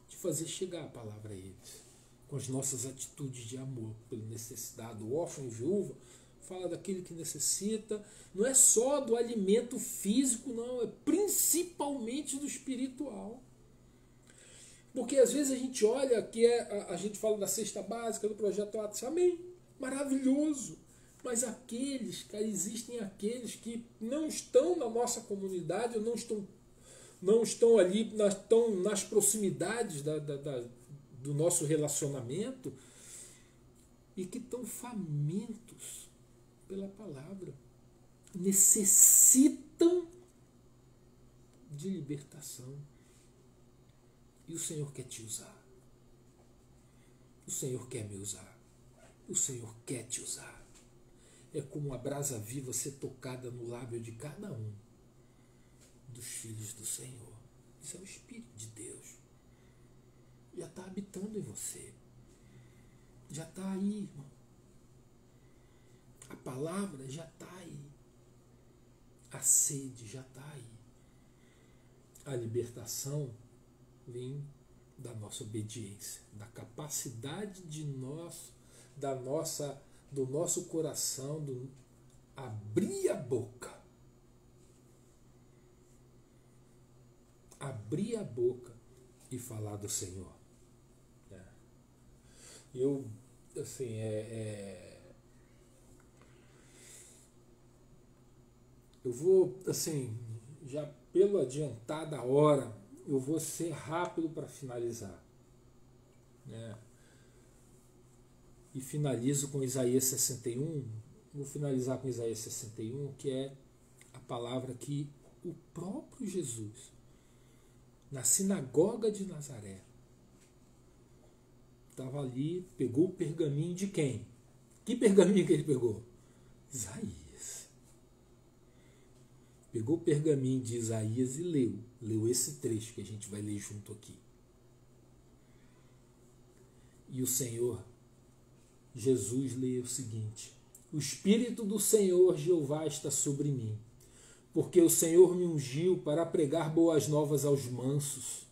De fazer chegar a palavra a eles, com as nossas atitudes de amor pelo necessitado. O órfão e viúva fala daquele que necessita, não é só do alimento físico, não, é principalmente do espiritual. Porque às vezes a gente olha que a gente fala da cesta básica, do projeto Atos, amém, maravilhoso, Mas aqueles, cara, existem aqueles que não estão na nossa comunidade, não estão ali, estão nas proximidades do nosso relacionamento e que estão famintos pela palavra, necessitam de libertação. E o Senhor quer te usar. O Senhor quer me usar. O Senhor quer te usar. É como uma brasa viva ser tocada no lábio de cada um dos filhos do Senhor. Isso é o Espírito de Deus. Já está habitando em você. Já está aí, irmão. A palavra já está aí. A sede já está aí. A libertação vem da nossa obediência, da capacidade do nosso coração, abrir a boca. Abrir a boca e falar do Senhor. Eu, assim, eu vou, assim, já pelo adiantar da hora, eu vou ser rápido para finalizar. Né? E finalizo com Isaías 61, vou finalizar com Isaías 61, que é a palavra que o próprio Jesus, na sinagoga de Nazaré, estava ali, pegou o pergaminho de quem? Que pergaminho que ele pegou? Isaías. Pegou o pergaminho de Isaías e leu esse trecho que a gente vai ler junto aqui. E o Senhor, Jesus, lê o seguinte: o Espírito do Senhor Jeová está sobre mim, porque o Senhor me ungiu para pregar boas novas aos mansos.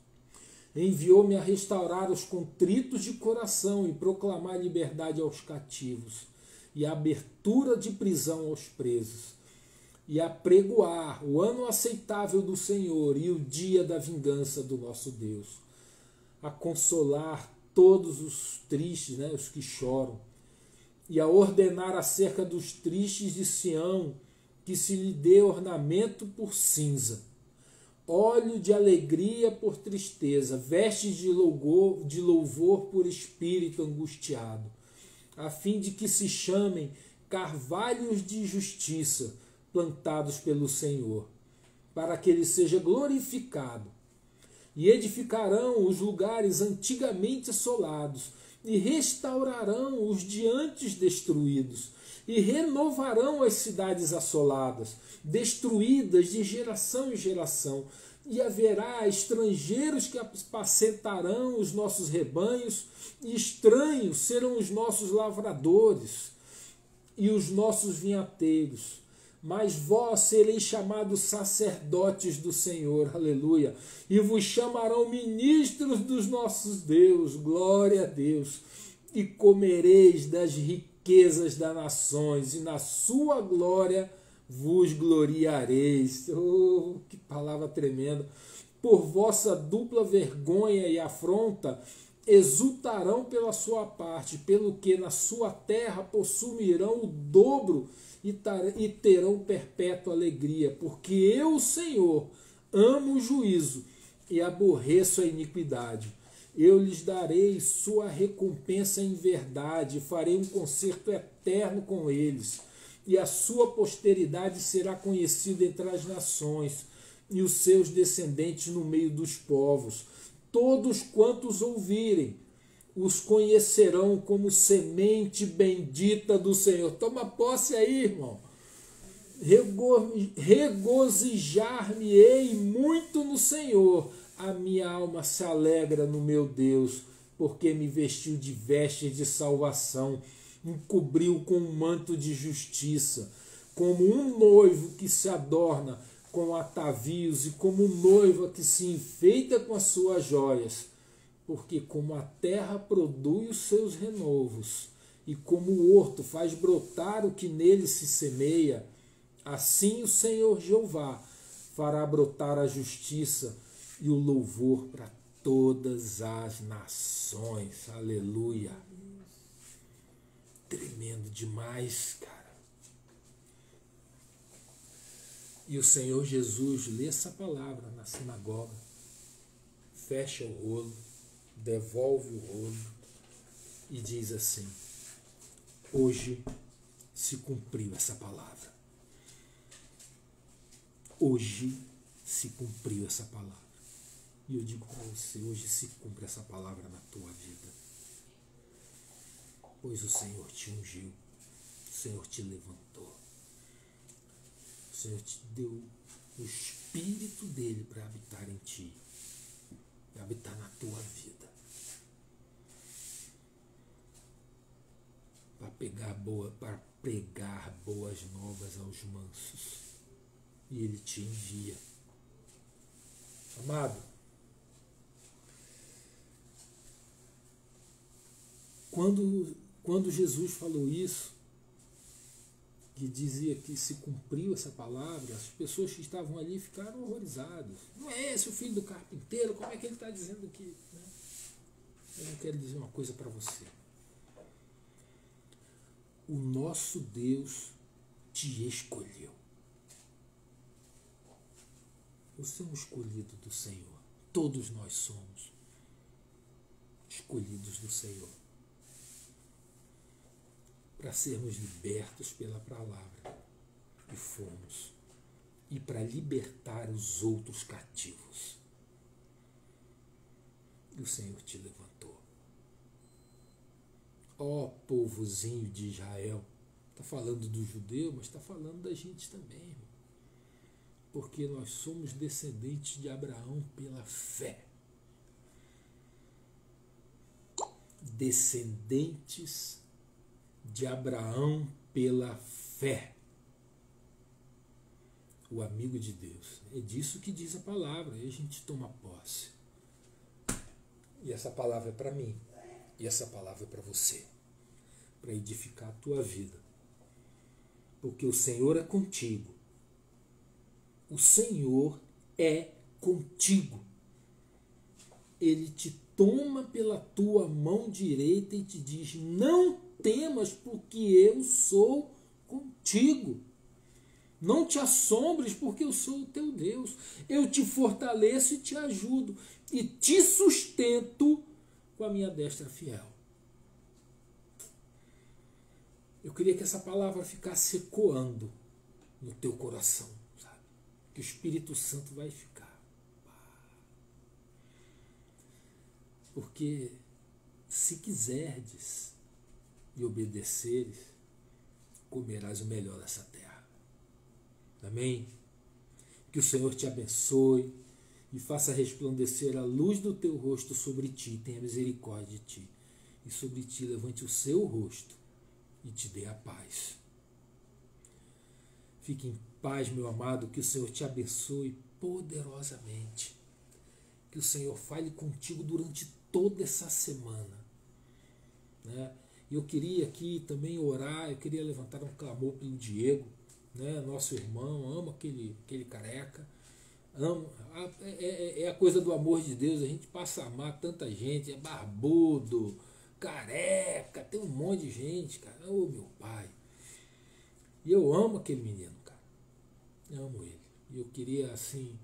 Enviou-me a restaurar os contritos de coração e proclamar liberdade aos cativos e a abertura de prisão aos presos, e a pregoar o ano aceitável do Senhor e o dia da vingança do nosso Deus, a consolar todos os tristes, né, os que choram, e a ordenar acerca dos tristes de Sião que se lhe dê ornamento por cinza, óleo de alegria por tristeza, vestes de louvor por espírito angustiado, a fim de que se chamem carvalhos de justiça, plantados pelo Senhor, para que ele seja glorificado. E edificarão os lugares antigamente assolados, e restaurarão os de antes destruídos, e renovarão as cidades assoladas, destruídas de geração em geração, e haverá estrangeiros que apacentarão os nossos rebanhos, e estranhos serão os nossos lavradores e os nossos vinhateiros. Mas vós sereis chamados sacerdotes do Senhor, aleluia, e vos chamarão ministros dos nossos Deus, glória a Deus, e comereis das riquezas das nações, e na sua glória vos gloriareis. Oh, que palavra tremenda! Por vossa dupla vergonha e afronta, exultarão pela sua parte, pelo que na sua terra possuirão o dobro e terão perpétua alegria, porque eu, Senhor, amo o juízo e aborreço a iniquidade. Eu lhes darei sua recompensa em verdade, farei um concerto eterno com eles, e a sua posteridade será conhecida entre as nações, e os seus descendentes no meio dos povos. Todos quantos ouvirem, os conhecerão como semente bendita do Senhor. Toma posse aí, irmão. Regozijar-me-ei muito no Senhor. A minha alma se alegra no meu Deus, porque me vestiu de vestes de salvação, me cobriu com um manto de justiça, como um noivo que se adorna com atavios e como noiva que se enfeita com as suas joias. Porque como a terra produz os seus renovos, e como o horto faz brotar o que nele se semeia, assim o Senhor Jeová fará brotar a justiça e o louvor para todas as nações. Aleluia! Tremendo demais, cara. E o Senhor Jesus lê essa palavra na sinagoga, fecha o rolo, devolve o rolo e diz assim: hoje se cumpriu essa palavra. Hoje se cumpriu essa palavra. E eu digo para você, hoje se cumpre essa palavra na tua vida. Pois o Senhor te ungiu, o Senhor te levantou, o Senhor te deu o Espírito dele para habitar em ti, para habitar na tua vida, para pregar boas novas aos mansos. E ele te envia. Amado, quando Jesus falou isso, que dizia que se cumpriu essa palavra, as pessoas que estavam ali ficaram horrorizadas. Não é esse o filho do carpinteiro? Como é que ele está dizendo que... Né? Eu não quero dizer uma coisa para você. O nosso Deus te escolheu. Você é um escolhido do Senhor. Todos nós somos escolhidos do Senhor, para sermos libertos pela palavra, e fomos, e para libertar os outros cativos. E o Senhor te levantou. Ó povozinho de Israel, está falando do judeu, mas está falando da gente também, irmão. Porque nós somos descendentes de Abraão pela fé. Descendentes de Abraão pela fé. O amigo de Deus. É disso que diz a palavra. Aí a gente toma posse. E essa palavra é para mim. E essa palavra é para você. Para edificar a tua vida. Porque o Senhor é contigo. O Senhor é contigo. Ele te toma pela tua mão direita e te diz: não temas, porque eu sou contigo. Não te assombres, porque eu sou o teu Deus. Eu te fortaleço e te ajudo. E te sustento com a minha destra fiel. Eu queria que essa palavra ficasse ecoando no teu coração. Que o Espírito Santo vai ficar. Porque se quiserdes e obedeceres, comerás o melhor dessa terra. Amém? Que o Senhor te abençoe e faça resplandecer a luz do teu rosto sobre ti, tenha misericórdia de ti. E sobre ti levante o seu rosto e te dê a paz. Fique em paz, meu amado, que o Senhor te abençoe poderosamente. Que o Senhor fale contigo durante toda essa semana. Né? E eu queria aqui também orar, eu queria levantar um clamor pelo Diego, né? Nosso irmão, amo aquele careca. Amo, é a coisa do amor de Deus, a gente passa a amar tanta gente, é barbudo, careca, tem um monte de gente, cara. Ô, meu pai. E eu amo aquele menino, cara. Eu amo ele. E eu queria, assim,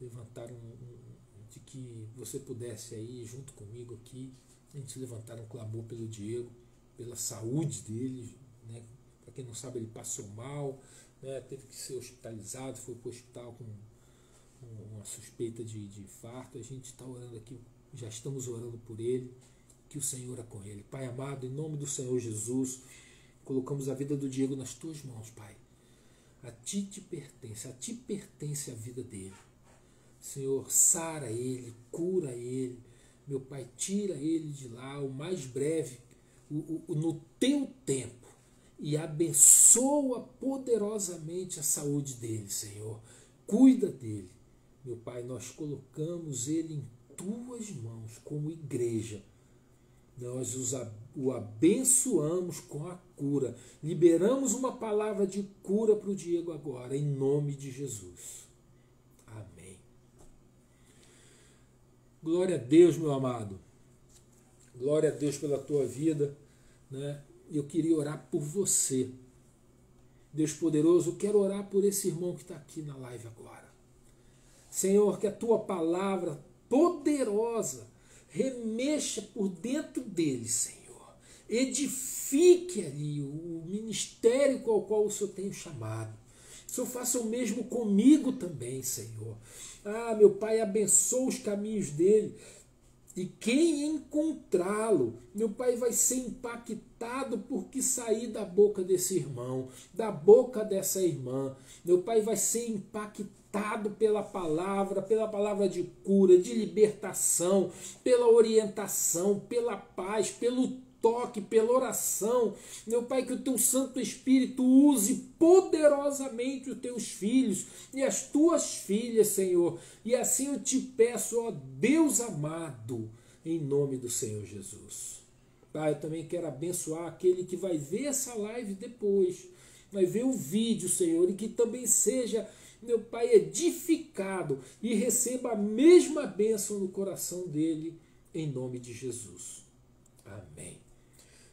levantar de que você pudesse aí, junto comigo aqui, a gente levantar um clamor pelo Diego, pela saúde dele, né? Para quem não sabe, ele passou mal, né? Teve que ser hospitalizado, foi para o hospital com uma suspeita de infarto. A gente está orando aqui, já estamos orando por ele, que o Senhor é com ele. Pai amado, em nome do Senhor Jesus, colocamos a vida do Diego nas tuas mãos, Pai. A ti pertence a vida dele. Senhor, sara ele, cura ele. Meu Pai, tira ele de lá o mais breve, no teu tempo. E abençoa poderosamente a saúde dele, Senhor. Cuida dele. Meu Pai, nós colocamos ele em tuas mãos como igreja. Nós o abençoamos com a cura. Liberamos uma palavra de cura para o Diego agora, em nome de Jesus. Amém. Glória a Deus, meu amado. Glória a Deus pela tua vida, né? Eu queria orar por você. Deus poderoso, eu quero orar por esse irmão que está aqui na live agora. Senhor, que a tua palavra poderosa remexa por dentro dele, Senhor. Edifique ali o ministério com o qual o Senhor tem chamado. Senhor, faça o mesmo comigo também, Senhor. Ah, meu Pai, abençoa os caminhos dele. E quem encontrá-lo, meu Pai, vai ser impactado por que sair da boca desse irmão, da boca dessa irmã. Meu Pai vai ser impactado pela palavra de cura, de libertação, pela orientação, pela paz, pelo toque, pela oração. Meu Pai, que o teu Santo Espírito use poderosamente os teus filhos e as tuas filhas, Senhor. E assim eu te peço, ó Deus amado, em nome do Senhor Jesus. Pai, eu também quero abençoar aquele que vai ver essa live depois, vai ver o vídeo, Senhor, e que também seja, meu Pai, edificado e receba a mesma bênção no coração dele, em nome de Jesus. Amém.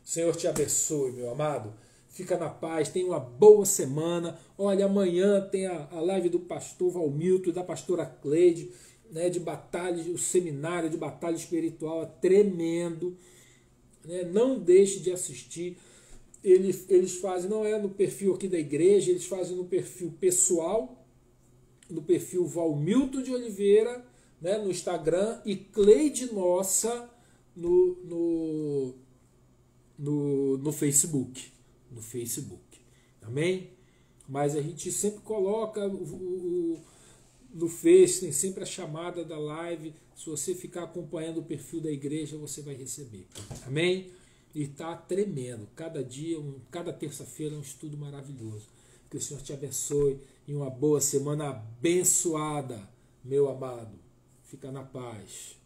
Senhor te abençoe, meu amado. Fica na paz, tenha uma boa semana. Olha, amanhã tem a live do pastor Valmilton e da pastora Cleide, né, de batalha, o seminário de batalha espiritual é tremendo. Né? Não deixe de assistir. Eles fazem, não é no perfil aqui da igreja, eles fazem no perfil pessoal, no perfil Valmilton de Oliveira, né, no Instagram, e Cleide Nossa no Facebook. No Facebook. Amém? Mas a gente sempre coloca no Face, tem sempre a chamada da live. Se você ficar acompanhando o perfil da igreja, você vai receber. Amém? E está tremendo. Cada dia, cada terça-feira é um estudo maravilhoso. Que o Senhor te abençoe e uma boa semana abençoada, meu amado. Fica na paz.